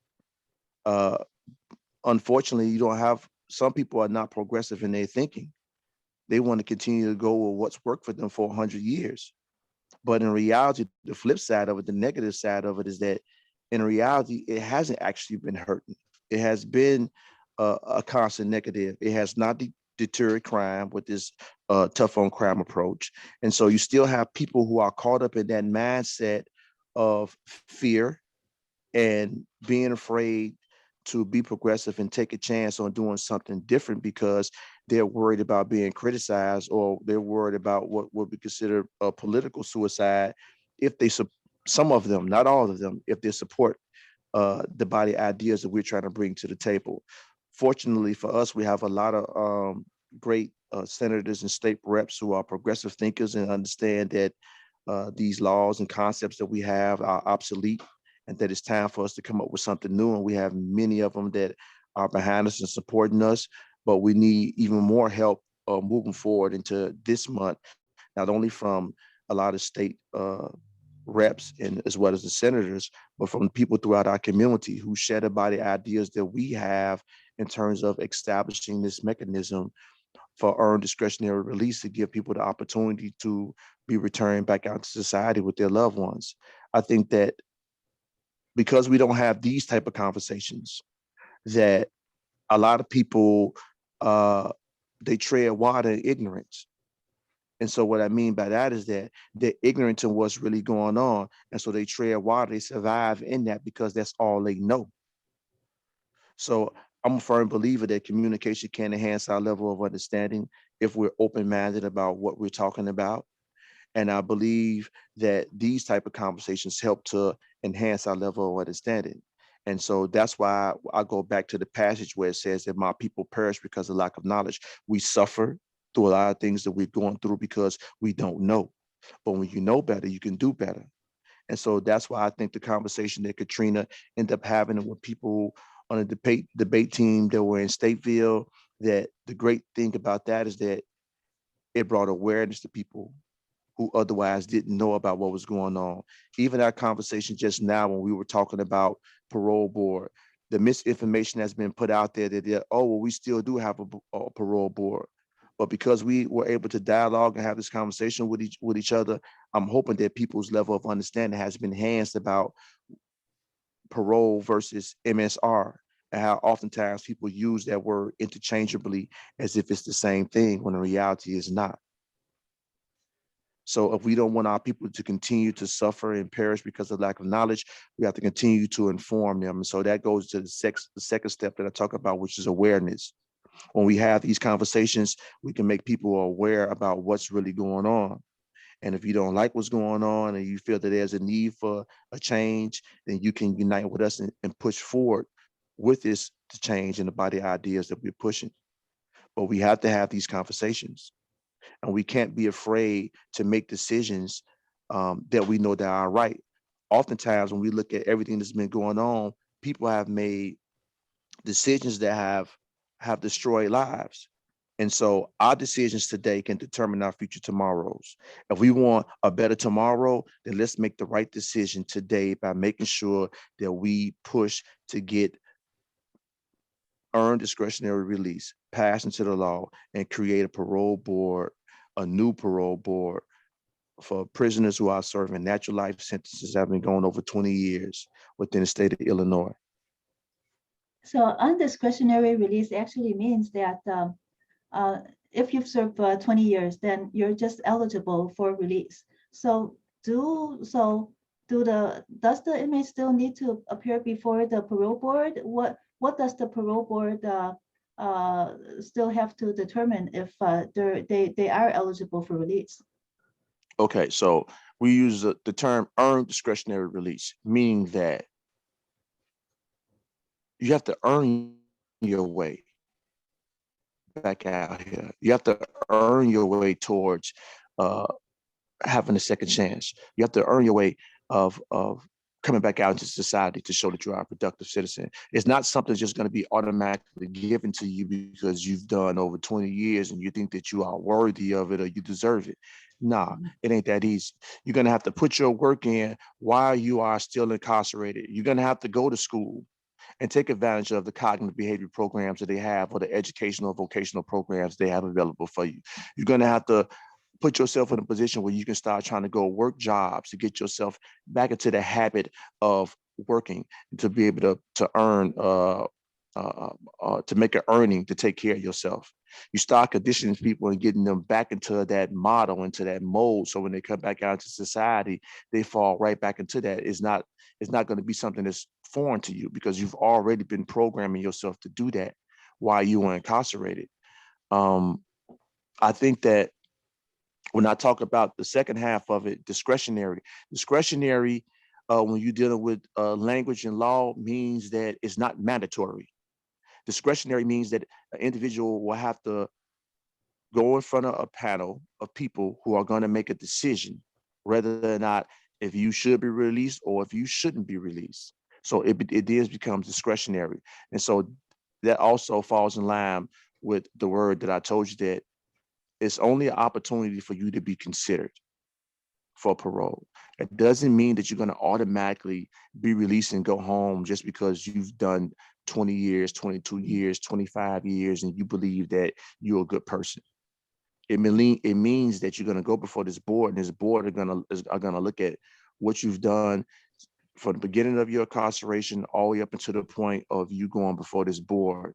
Unfortunately, you don't have, some people are not progressive in their thinking. They want to continue to go with what's worked for them for 100 years. But in reality, the flip side of it, the negative side of it, is that in reality, it hasn't actually been hurting. It has been a constant negative. It has not deterred crime with this tough on crime approach. And so you still have people who are caught up in that mindset of fear and being afraid to be progressive and take a chance on doing something different, because they're worried about being criticized, or they're worried about what would be considered a political suicide if they, some of them, not all of them, if they support the body ideas that we're trying to bring to the table. Fortunately for us, we have a lot of great senators and state reps who are progressive thinkers and understand that these laws and concepts that we have are obsolete, and that it's time for us to come up with something new. And we have many of them that are behind us and supporting us, but we need even more help moving forward into this month, not only from a lot of state reps and as well as the senators, but from people throughout our community who share about the ideas that we have in terms of establishing this mechanism for earned discretionary release to give people the opportunity to be returned back out to society with their loved ones. I think that because we don't have these type of conversations, that a lot of people they tread water in ignorance. And so what I mean by that is that they're ignorant to what's really going on. And so they tread water, they survive in that because that's all they know. So I'm a firm believer that communication can enhance our level of understanding if we're open-minded about what we're talking about. And I believe that these type of conversations help to enhance our level of understanding. And so that's why I go back to the passage where it says that my people perish because of lack of knowledge. We suffer through a lot of things that we're going through because we don't know. But when you know better, you can do better. And so that's why I think the conversation that Katrina ended up having with people on a debate team that were in Stateville, that the great thing about that is that it brought awareness to people who otherwise didn't know about what was going on. Even our conversation just now when we were talking about parole board, the misinformation that's been put out there that, oh, well, we still do have a parole board. But because we were able to dialogue and have this conversation with each other, I'm hoping that people's level of understanding has been enhanced about parole versus MSR and how oftentimes people use that word interchangeably as if it's the same thing when in reality is not. So if we don't want our people to continue to suffer and perish because of lack of knowledge, we have to continue to inform them. And so that goes to the second step that I talk about, which is awareness. When we have these conversations, we can make people aware about what's really going on. And if you don't like what's going on and you feel that there's a need for a change, then you can unite with us and push forward with this to change in the body ideas that we're pushing. But we have to have these conversations. And we can't be afraid to make decisions that we know that are right. Oftentimes, when we look at everything that's been going on, people have made decisions that have destroyed lives. And so our decisions today can determine our future tomorrows. If we want a better tomorrow, then let's make the right decision today by making sure that we push to get earned discretionary release passed into the law and create a parole board, a new parole board for prisoners who are serving natural life sentences that have been going over 20 years within the state of Illinois. So undiscretionary release actually means that if you've served 20 years, then you're just eligible for release. So does the inmate still need to appear before the parole board? What does the parole board still have to determine if they are eligible for release? Okay, so we use the term earned discretionary release, meaning that you have to earn your way back out here. You have to earn your way towards having a second chance. You have to earn your way of coming back out into society to show that you are a productive citizen. It's not something that's just going to be automatically given to you because you've done over 20 years and you think that you are worthy of it or you deserve it. Nah, it ain't that easy. You're going to have to put your work in while you are still incarcerated. You're going to have to go to school and take advantage of the cognitive behavior programs that they have or the educational vocational programs they have available for you. You're going to have to put yourself in a position where you can start trying to go work jobs to get yourself back into the habit of working to be able to earn, to make an earning to take care of yourself. You start conditioning people and getting them back into that model, into that mold. So when they come back out into society, they fall right back into that. It's not going to be something that's foreign to you because you've already been programming yourself to do that while you were incarcerated. I think that when I talk about the second half of it, discretionary, when you're dealing with language and law means that it's not mandatory. Discretionary means that an individual will have to go in front of a panel of people who are going to make a decision whether or not if you should be released or if you shouldn't be released. So it becomes discretionary. And so that also falls in line with the word that I told you that it's only an opportunity for you to be considered for parole. It doesn't mean that you're going to automatically be released and go home just because you've done 20 years, 22 years, 25 years, and you believe that you're a good person. It means that you're going to go before this board, and this board are going to look at what you've done from the beginning of your incarceration all the way up until the point of you going before this board,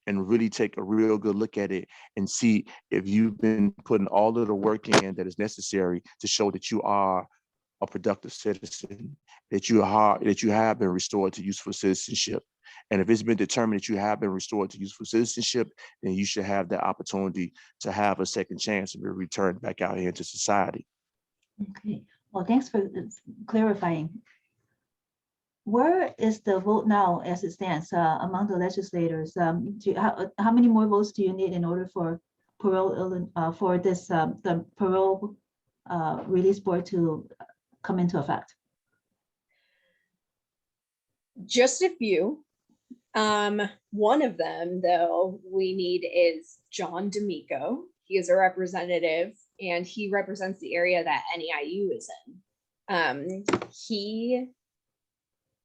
and really take a real good look at it and see if you've been putting all of the work in that is necessary to show that you are a productive citizen, that you have been restored to useful citizenship. And if it's been determined that you have been restored to useful citizenship, then you should have the opportunity to have a second chance to be returned back out here into society. Okay, well, thanks for clarifying. Where is the vote now as it stands among the legislators? How many more votes do you need in order for parole for this the parole release board to come into effect? Just a few. One of them, though, we need is John D'Amico. He is a representative, and he represents the area that NEIU is in.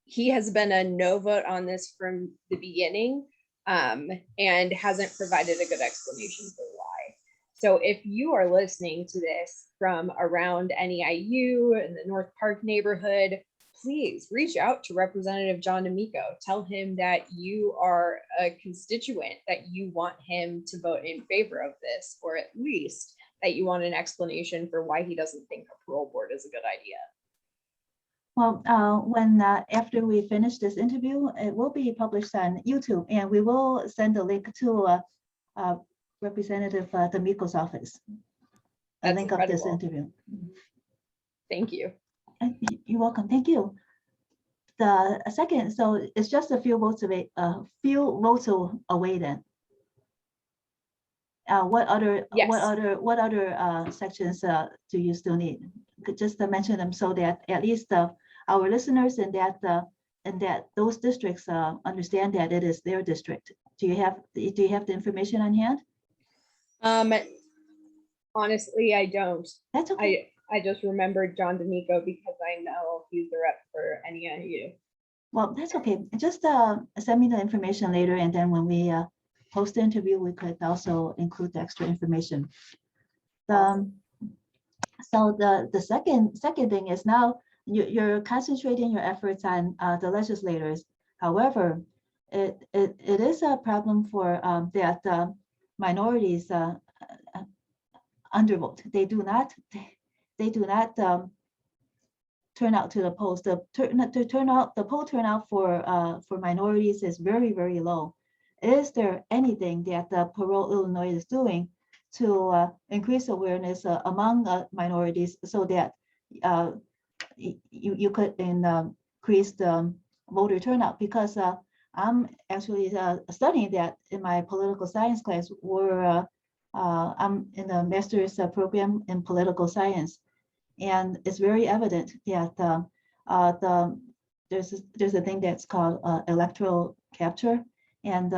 He has been a no vote on this from the beginning, and hasn't provided a good explanation for why. So if you are listening to this from around NEIU in the North Park neighborhood, please reach out to Representative John D'Amico. Tell him that you are a constituent, that you want him to vote in favor of this, or at least that you want an explanation for why he doesn't think a parole board is a good idea. Well, after we finish this interview, it will be published on YouTube, and we will send a link to Representative D'Amico's office. A link of this interview. Thank you. You're welcome. Thank you. The second, so it's just a few votes away. Away then. What other sections do you still need? Could just mention them so that at least our listeners and that those districts understand that it is their district. Do you have the information on hand? Honestly, I don't. That's okay. I just remembered John D'Amico because I know he's the rep for NEIU. Well, that's okay. Just send me the information later, and then when we post the interview, we could also include the extra information. So the second thing is now you're concentrating your efforts on the legislators. However, it is a problem for that minorities undervote. They do not turn out to the polls. The poll turnout for minorities is very, very low. Is there anything that the Parole Illinois is doing to increase awareness among minorities so that you could increase the voter turnout? Because I'm actually studying that in my political science class, where I'm in a master's program in political science, and it's very evident that there's a thing that's called electoral capture, and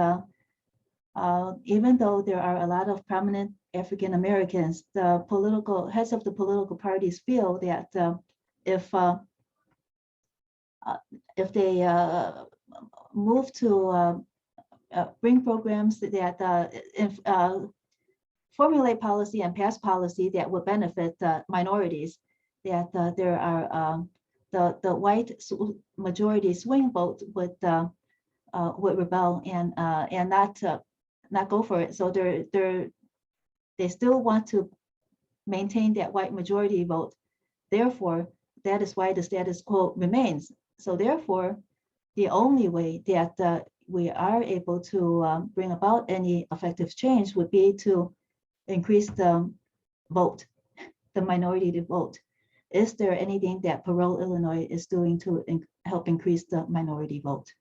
even though there are a lot of prominent African Americans, the political heads of the political parties feel that if they move to bring programs that formulate policy and pass policy that would benefit minorities, that there are the white majority swing vote would rebel and not go for it. So they still want to maintain that white majority vote. Therefore, that is why the status quo remains. So therefore, the only way that we are able to bring about any effective change would be to increase the vote, the minority to vote. Is there anything that Parole Illinois is doing to help increase the minority vote?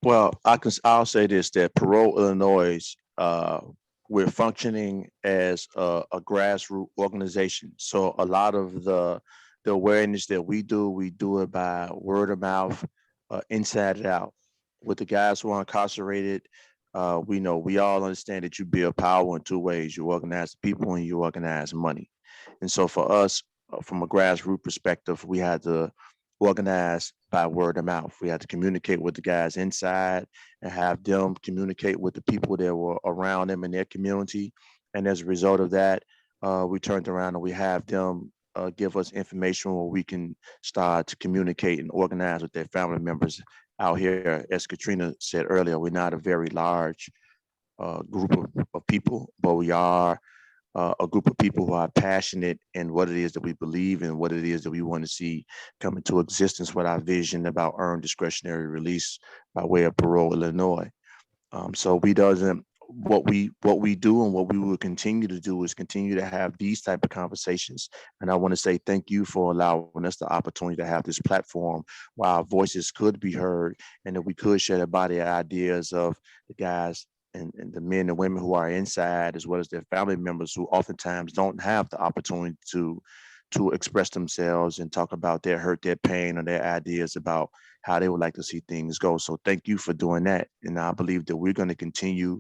Well, I'll say this, that Parole Illinois, we're functioning as a grassroots organization. So a lot of the awareness that we do it by word of mouth, inside and out. With the guys who are incarcerated, We know we all understand that you build power in two ways: you organize people and you organize money. And so for us, from a grassroots perspective, we had to organize by word of mouth. We had to communicate with the guys inside and have them communicate with the people that were around them in their community. And as a result of that, we turned around and we have them give us information where we can start to communicate and organize with their family members out here. As Katrina said earlier, we're not a very large group of people, but we are a group of people who are passionate in what it is that we believe and what it is that we want to see come into existence with our vision about earned discretionary release by way of Parole, Illinois. So we doesn't what we do and what we will continue to do is continue to have these type of conversations. And I want to say thank you for allowing us the opportunity to have this platform where our voices could be heard and that we could share the body ideas of the guys and the men and women who are inside, as well as their family members who oftentimes don't have the opportunity to express themselves and talk about their hurt, their pain, or their ideas about how they would like to see things go. So thank you for doing that. And I believe that we're going to continue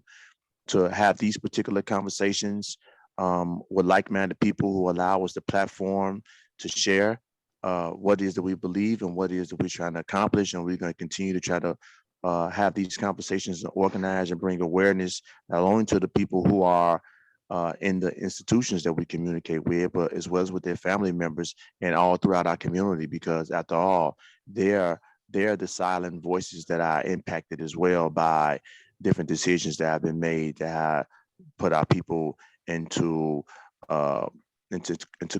to have these particular conversations with like-minded people who allow us the platform to share what it is that we believe and what it is that we're trying to accomplish. And we're going to continue to try to have these conversations and organize and bring awareness not only to the people who are in the institutions that we communicate with, but as well as with their family members and all throughout our community, because after all, they're the silent voices that are impacted as well by different decisions that have been made that have put our people into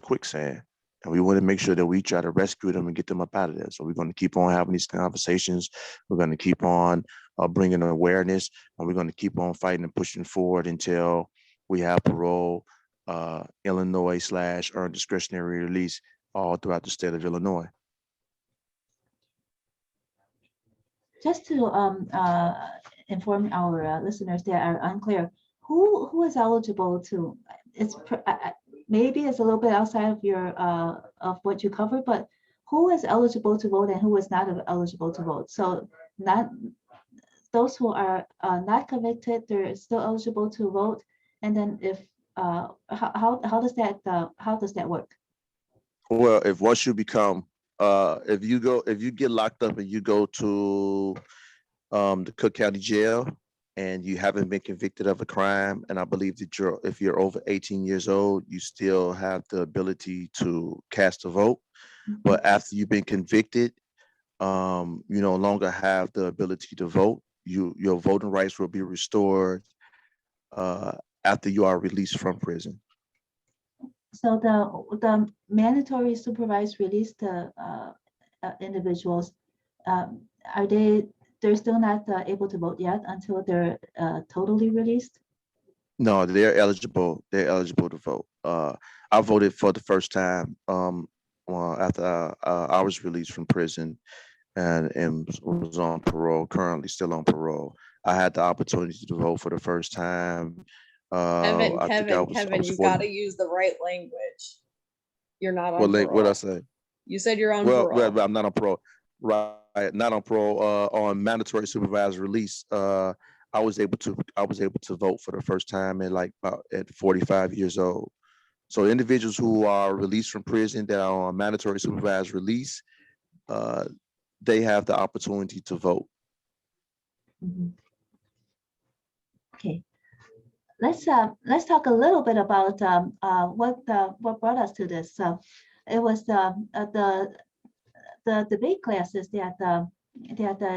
quicksand. And we want to make sure that we try to rescue them and get them up out of there. So we're going to keep on having these conversations. We're going to keep on bringing awareness, and we're going to keep on fighting and pushing forward until we have Parole, Illinois / earned discretionary release all throughout the state of Illinois. Just to inform our listeners that are unclear, who is eligible to? Maybe it's a little bit outside of your of what you cover, but who is eligible to vote and who is not eligible to vote? So not those who are not convicted, they're still eligible to vote. And then if how does that work? Well, if once you become if you get locked up and you go to the Cook County Jail and you haven't been convicted of a crime, and I believe that if you're over 18 years old, you still have the ability to cast a vote. Mm-hmm. But after you've been convicted, you no longer have the ability to vote. Your voting rights will be restored after you are released from prison. So the mandatory supervised release to individuals, they're still not able to vote yet until they're totally released? No, they're eligible. They're eligible to vote. I voted for the first time after I was released from prison and was on parole, currently still on parole. I had the opportunity to vote for the first time. Kevin, you got to use the right language. You're not on parole. What I say? You said you're on parole. Well, I'm not on parole. Right, not on parole. On mandatory supervised release. I was able to vote for the first time at 45 years old. So individuals who are released from prison that are on mandatory supervised release, they have the opportunity to vote. Mm-hmm. Okay. Let's talk a little bit about what brought us to this. It was the debate classes that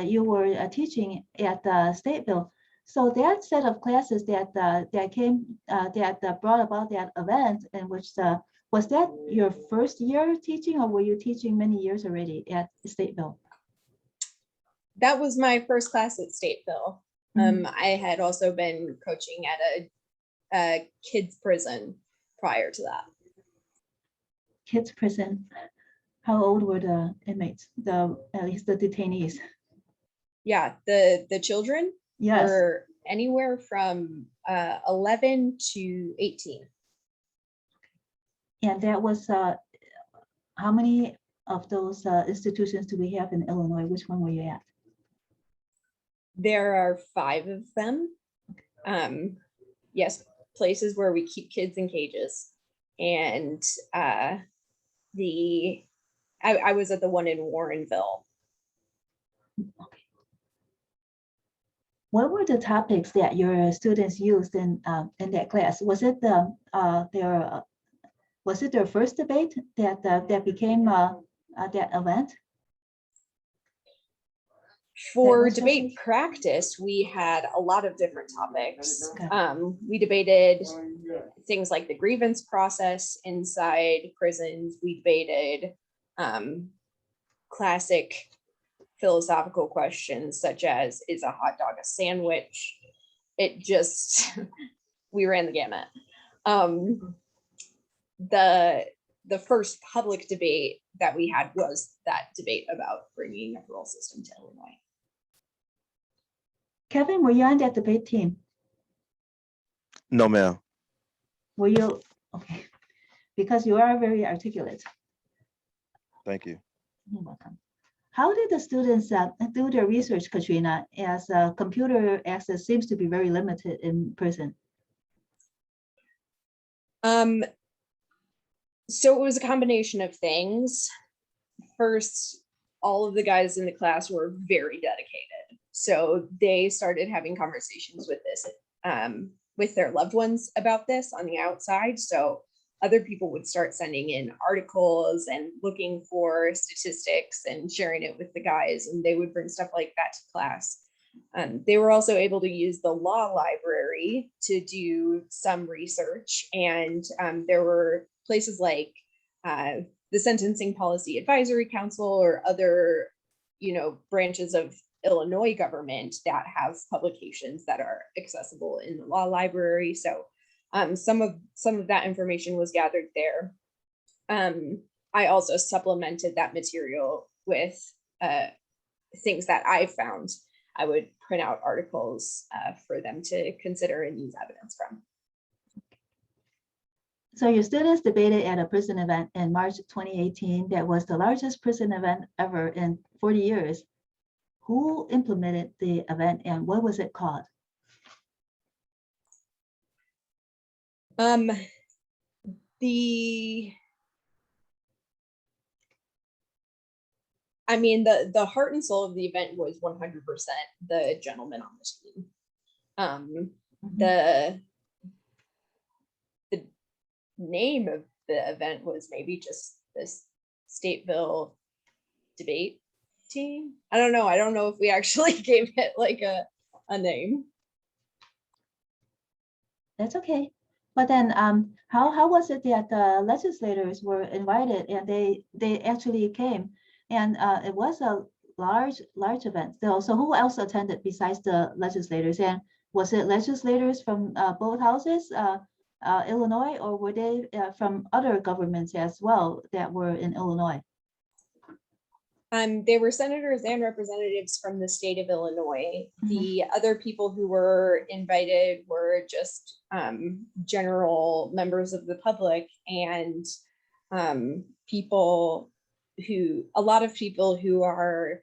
you were teaching at Stateville. So that set of classes that brought about that event, in which was that your first year teaching, or were you teaching many years already at Stateville? That was my first class at Stateville. I had also been coaching at a kids prison prior to that. Kids prison. How old were the inmates? At least the detainees. Yeah, the children. Yes. Were anywhere from 11 to 18. And that was how many of those institutions do we have in Illinois? Which one were you at? There are 5 of them. Yes, places where we keep kids in cages. And I was at the one in Warrenville. What were the topics that your students used in that class? Was it their first debate that became that event? For was debate just- practice, we had a lot of different topics. Okay. We debated things like the grievance process inside prisons. We debated classic philosophical questions such as, is a hot dog a sandwich? It just, we ran the gamut. The first public debate that we had was that debate about bringing a parole system to Illinois. Kevin, were you on that debate team? No, ma'am. Were you? Okay. Because you are very articulate. Thank you. You're welcome. How did the students do their research, Katrina, as computer access seems to be very limited in prison? So it was a combination of things. First, all of the guys in the class were very dedicated. So they started having conversations with this, with their loved ones about this on the outside. So other people would start sending in articles and looking for statistics and sharing it with the guys, and they would bring stuff like that to class. They were also able to use the law library to do some research, and there were places like the Sentencing Policy Advisory Council or other, branches of Illinois government that have publications that are accessible in the law library. So some of that information was gathered there. I also supplemented that material with things that I found. I would print out articles for them to consider and use evidence from. So your students debated at a prison event in March 2018 that was the largest prison event ever in 40 years. Who implemented the event and what was it called? The heart and soul of the event was 100% the gentleman on the team. The name of the event was maybe just this Stateville debate team. I don't know. I don't know if we actually gave it like a name. That's okay. But then how was it that the legislators were invited and they actually came? And it was a large event. So who else attended besides the legislators? And was it legislators from both houses, Illinois, or were they from other governments as well that were in Illinois? They were senators and representatives from the state of Illinois. The other people who were invited were just general members of the public and a lot of people who are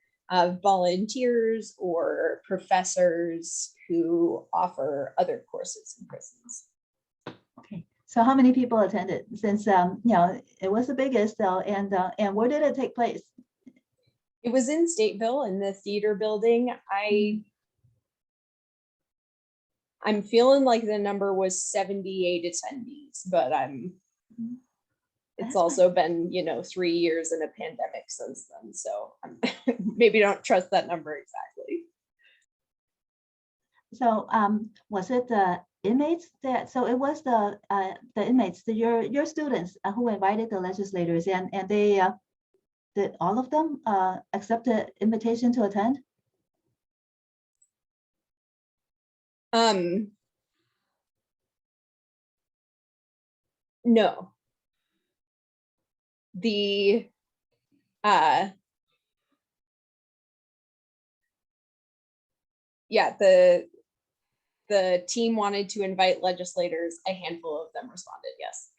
volunteers or professors who offer other courses in prisons. Okay, so how many people attended? Since it was the biggest, and where did it take place? It was in Stateville in the theater building. I'm feeling like the number was 78 attendees, but it's also been 3 years in a pandemic since then, so maybe don't trust that number exactly. So was it the inmates so it was the inmates, your students who invited the legislators, and they did all of them accept the invitation to attend? No. The team wanted to invite legislators. A handful of them responded yes.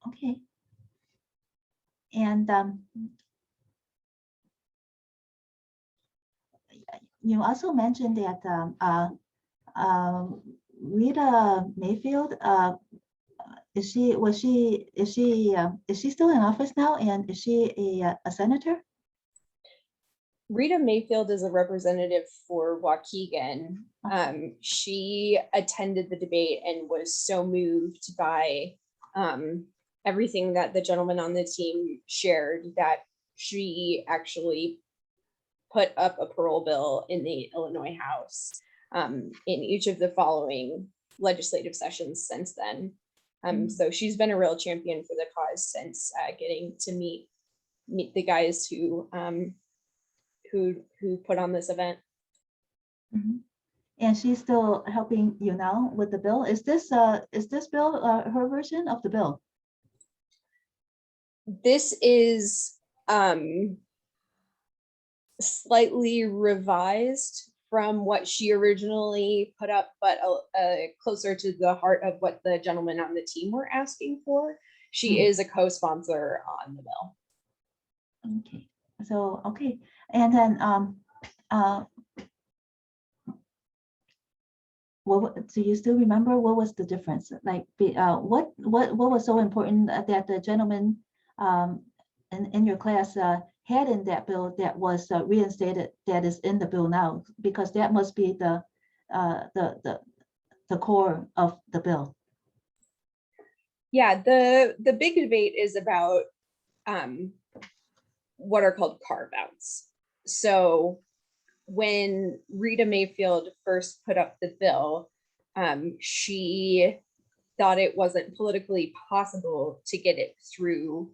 Okay. And you also mentioned that Rita Mayfield, is she still in office now, and is she a senator? Rita Mayfield is a representative for Waukegan. She attended the debate and was so moved by everything that the gentleman on the team shared that she actually put up a parole bill in the Illinois House in each of the following legislative sessions since then. So she's been a real champion for the cause since getting to meet the guys who put on this event. Mm-hmm. And she's still helping you now with the bill. Is this bill her version of the bill? This is slightly revised from what she originally put up, but closer to the heart of what the gentlemen on the team were asking for. She is a co-sponsor on the bill. Okay, so okay, and then do you still remember what was the difference? Like, what was so important that the gentleman in your class had in that bill that was reinstated, that is in the bill now? Because that must be the core of the bill. Yeah, the big debate is about what are called carve outs. So when Rita Mayfield first put up the bill, she thought it wasn't politically possible to get it through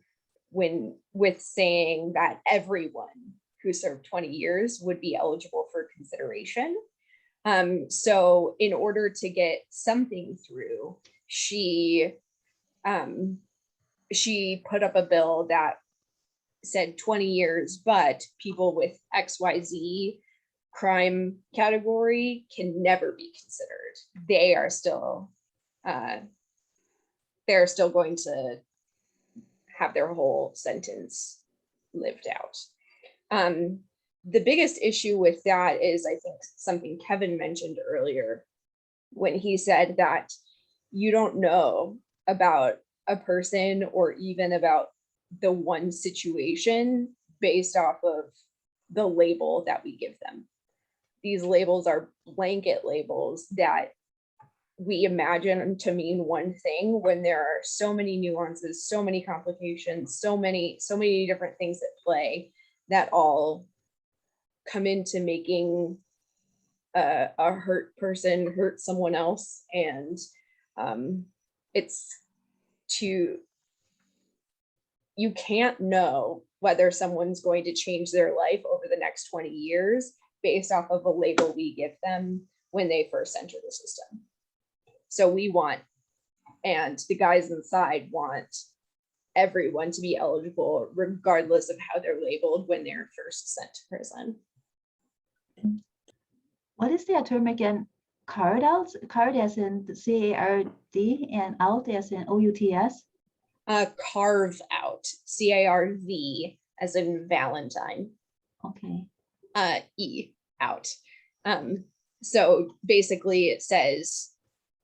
with saying that everyone who served 20 years would be eligible for consideration. So in order to get something through, she put up a bill that said 20 years, but people with XYZ crime category can never be considered. They're still going to have their whole sentence lived out. The biggest issue with that is, I think, something Kevin mentioned earlier when he said that you don't know about a person or even about the one situation based off of the label that we give them. These labels are blanket labels that we imagine to mean one thing when there are so many nuances, so many complications, so many different things at play that all come into making a hurt person hurt someone else. And you can't know whether someone's going to change their life over the next 20 years based off of a label we give them when they first enter the system. So we want, and the guys inside want, everyone to be eligible regardless of how they're labeled when they're first sent to prison. What is that term again? Carve outs? Card as in C-A-R-D and out as in O-U-T-S? Carve out, C-A-R-V as in Valentine. Okay. E out. So basically it says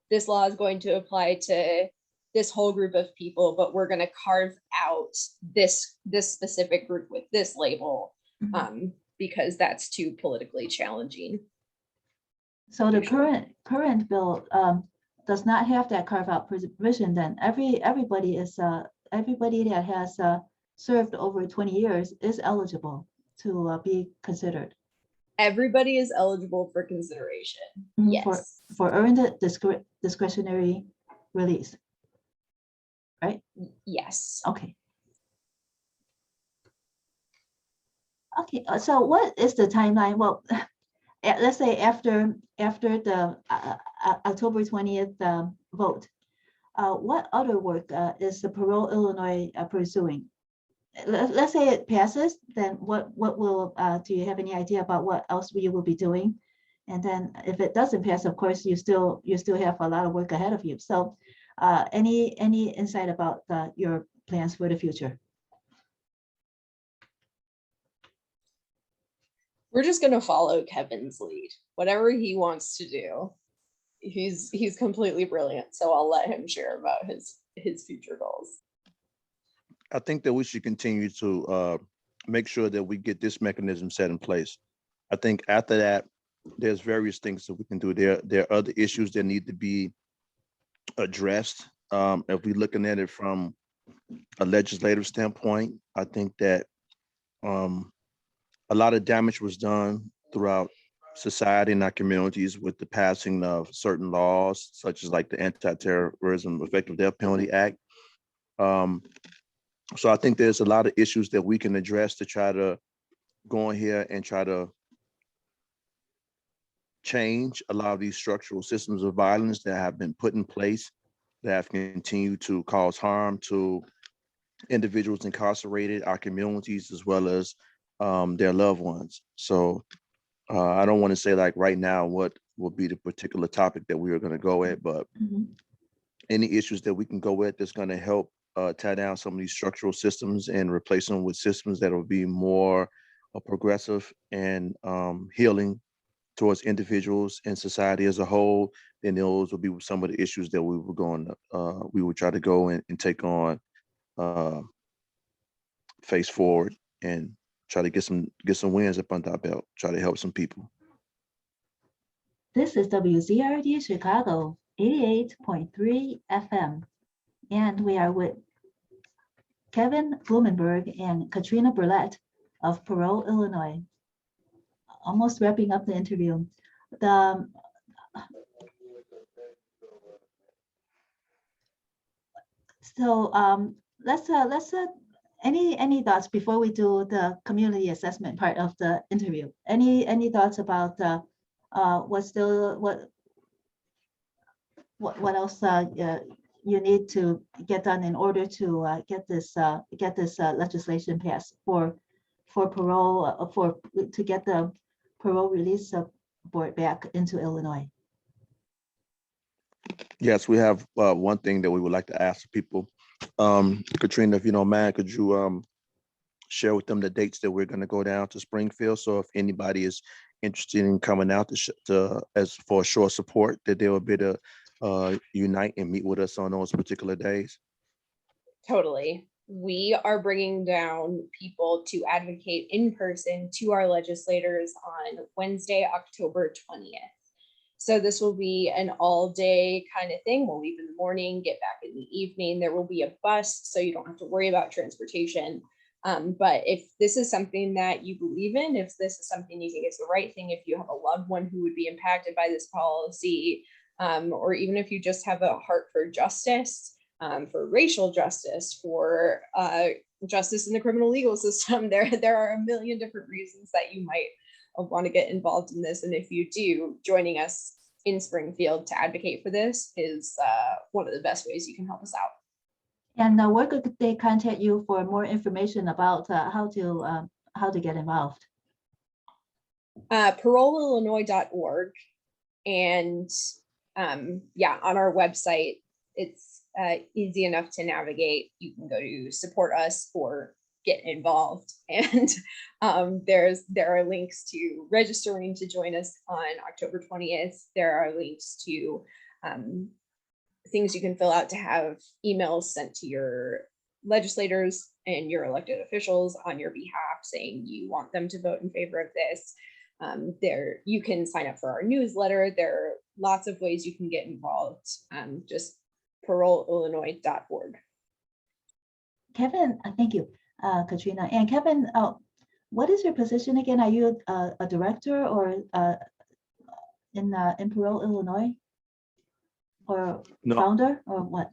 this law is going to apply to this whole group of people, but we're going to carve out this specific group with this label, because that's too politically challenging. So the current bill does not have that carve out provision. Then everybody that has served over 20 years is eligible to be considered. Everybody is eligible for consideration. Yes. For earned discretionary release, right? Yes. Okay. Okay. So what is the timeline? Well, let's say after the October 20th vote, what other work is the Parole Illinois pursuing? Let's say it passes, then what will do you have any idea about what else you will be doing? And then if it doesn't pass, of course, you still have a lot of work ahead of you. So any insight about your plans for the future? We're just going to follow Kevin's lead. Whatever he wants to do, he's completely brilliant. So I'll let him share about his future goals. I think that we should continue to make sure that we get this mechanism set in place. I think after that, there's various things that we can do. There are other issues that need to be addressed. If we're looking at it from a legislative standpoint, I think that a lot of damage was done throughout society and our communities with the passing of certain laws, such as like the Anti-Terrorism Effective Death Penalty Act. So I think there's a lot of issues that we can address to try to go in here and try to change a lot of these structural systems of violence that have been put in place that have continued to cause harm to individuals incarcerated, our communities, as well as their loved ones. So I don't want to say like right now what will be the particular topic that we are going to go at, but any issues that we can go at that's going to help tear down some of these structural systems and replace them with systems that will be more progressive and healing towards individuals and society as a whole, then those will be some of the issues that we were going to, we would try to go and take on face forward and try to get some wins up under our belt, try to help some people. This is WZRD Chicago 88.3 FM, and we are with Kevin Blumenberg and Katrina Burlet of Parole, Illinois. Almost wrapping up the interview. Let's any thoughts before we do the community assessment part of the interview? Any thoughts about what else you need to get done in order to get this legislation passed for parole to get the parole release board back into Illinois? Yes, we have one thing that we would like to ask people. Katrina, if you don't mind, could you share with them the dates that we're going to go down to Springfield? So if anybody is interested in coming out as for a short support, that they will be to unite and meet with us on those particular days. Totally. We are bringing down people to advocate in person to our legislators on Wednesday, October 20th. So this will be an all-day kind of thing. We'll leave in the morning, get back in the evening. There will be a bus, so you don't have to worry about transportation. But if this is something that you believe in, if this is something you think is the right thing, if you have a loved one who would be impacted by this policy, or even if you just have a heart for justice, for racial justice, for justice in the criminal legal system, there are a million different reasons that you might want to get involved in this. And if you do, joining us in Springfield to advocate for this is one of the best ways you can help us out. And where could they contact you for more information about how to get involved? ParoleIllinois.org, and yeah, on our website, it's easy enough to navigate. You can go to support us or get involved, and there are links to registering to join us on October 20th. There are links to things you can fill out to have emails sent to your legislators and your elected officials on your behalf saying you want them to vote in favor of this. There you can sign up for our newsletter. There are lots of ways you can get involved. Just ParoleIllinois.org. Kevin, thank you, Katrina. And Kevin, what is your position again? Are you a director or in Parole, Illinois, or No. founder, or what?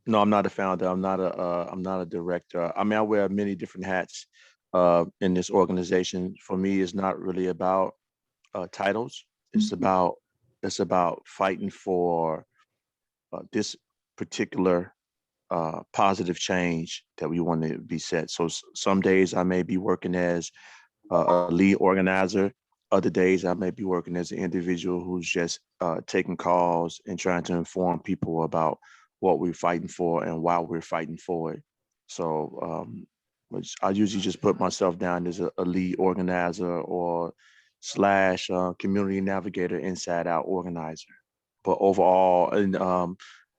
No, I'm not a founder. I'm not a director. I mean, I wear many different hats in this organization. For me, it's not really about titles. It's about fighting for this particular positive change that we want to be set. So some days I may be working as a lead organizer. Other days I may be working as an individual who's just taking calls and trying to inform people about what we're fighting for and why we're fighting for it. So I usually just put myself down as a lead organizer or / community navigator, inside out organizer. but overall, and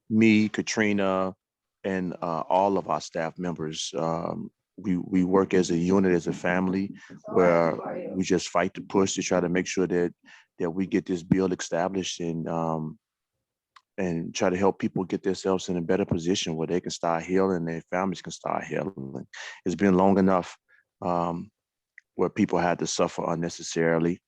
me, Katrina, and all of our staff members, we work as a unit, as a family, where we just fight to push to try to make sure that we get this bill established, and try to help people get themselves in a better position where they can start healing, their families can start healing. It's been long enough where people had to suffer unnecessarily.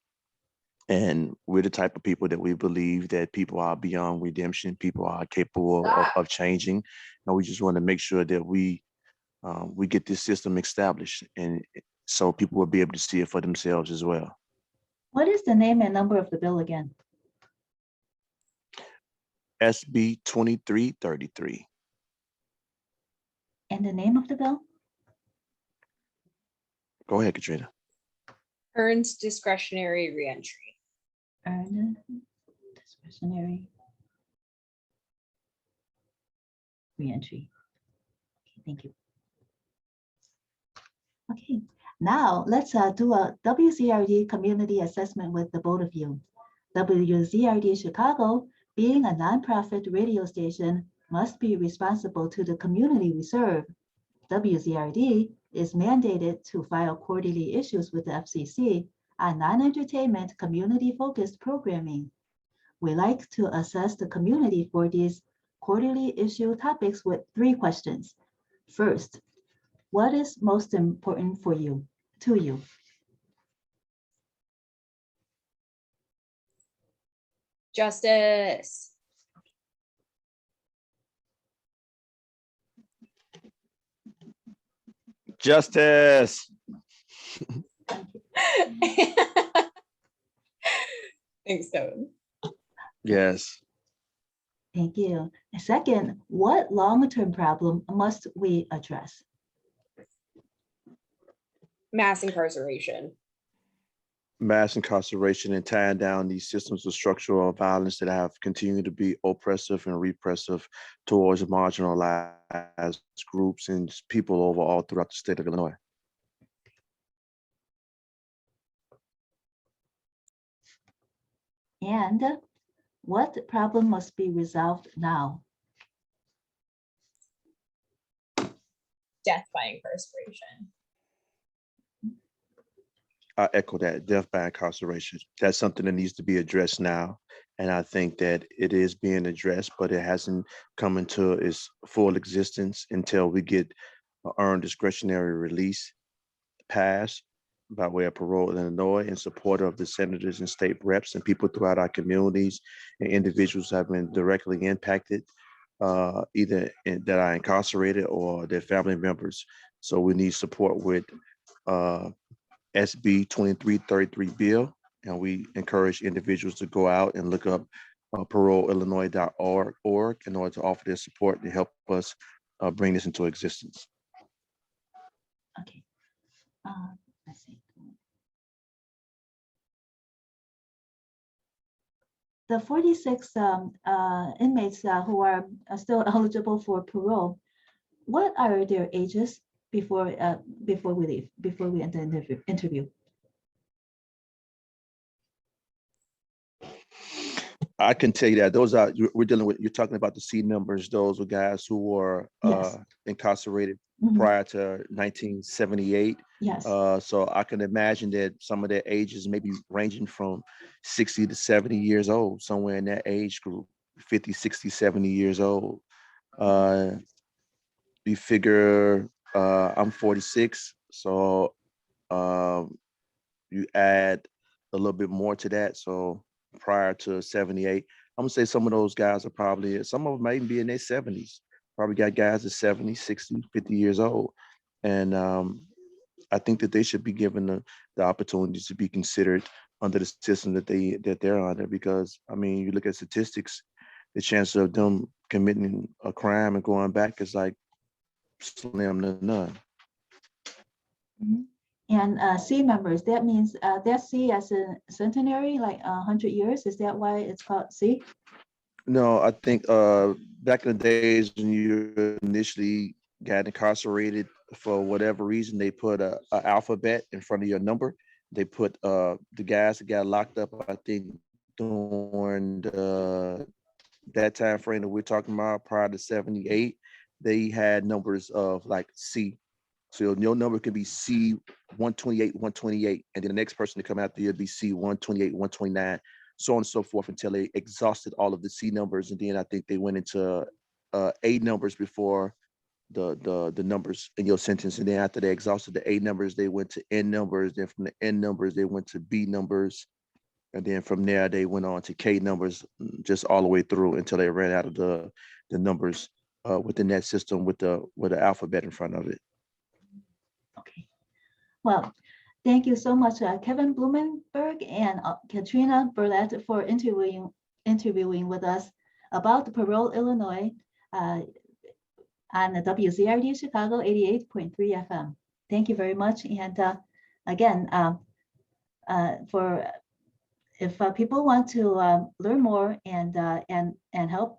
And we're the type of people that we believe that people are beyond redemption, people are capable of changing. And we just want to make sure that we get this system established, and so people will be able to see it for themselves as well. What is the name and number of the bill again? SB2333. And the name of the bill? Go ahead, Katrina. Earned Discretionary Re-Entry. Earned Discretionary Re-Entry. Okay, thank you. Okay, now let's do a WZRD community assessment with the both of you. WZRD Chicago, being a nonprofit radio station, must be responsible to the community we serve. WZRD is mandated to file quarterly issues with the FCC on non-entertainment, community-focused programming. We like to assess the community for these quarterly issue topics with 3 questions. First, what is most important for you, to you? Justice. Justice. Thanks, Kevin. Yes. Thank you. Second, what long-term problem must we address? Mass incarceration. Mass incarceration and tying down these systems of structural violence that have continued to be oppressive and repressive towards marginalized groups and just people overall throughout the state of Illinois. And what problem must be resolved now? Death by incarceration. I echo that, death by incarceration. That's something that needs to be addressed now. And I think that it is being addressed, but it hasn't come into its full existence until we get an earned discretionary release passed by way of Parole in Illinois in support of the senators and state reps and people throughout our communities and individuals have been directly impacted, either that are incarcerated or their family members. So we need support with SB2333 bill, and we encourage individuals to go out and look up paroleillinois.org in order to offer their support to help us bring this into existence. Okay. Let's see. The 46 inmates who are still eligible for parole, what are their ages before we leave, before we end the interview? I can tell you that those are, we're dealing with, you're talking about the C numbers, those are guys who were Yes. incarcerated Mhm. prior to 1978. Yes. So I can imagine that some of their ages may be ranging from 60 to 70 years old, somewhere in that age group, 50, 60, 70 years old. You figure I'm 46, so you add a little bit more to that. So prior to 78, I'm gonna say some of those guys are probably, some of them may even be in their 70s. Probably got guys at 70, 60, 50 years old. And I think that they should be given the opportunity to be considered under the system that they're under, because I mean, you look at statistics, the chance of them committing a crime and going back is like slim to none. Mhm. And C members, that means that's C as a centenary, like 100 years. Is that why it's called C? No, I think back in the days when you initially got incarcerated, for whatever reason, they put a alphabet in front of your number. They put the guys that got locked up, I think, during the that time frame that we're talking about prior to 78, they had numbers of like C. So your number could be C 128, 128, and then the next person to come after you would be C 128, 129, so on and so forth until they exhausted all of the C numbers. And then I think they went into A numbers before the numbers in your sentence. And then after they exhausted the A numbers, they went to N numbers. Then from the N numbers, they went to B numbers. And then from there, they went on to K numbers, just all the way through until they ran out of the numbers within that system with the alphabet in front of it. Okay. Well, thank you so much, Kevin Blumenberg and Katrina Burlet, for interviewing with us about Parole, Illinois, on the WZRD Chicago 88.3 FM. Thank you very much. And again, if people want to learn more and help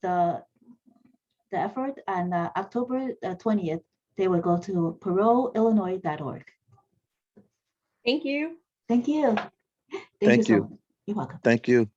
the effort on October 20th, they will go to paroleillinois.org. Thank you. Thank you. Thank you. So much. You're welcome. Thank you.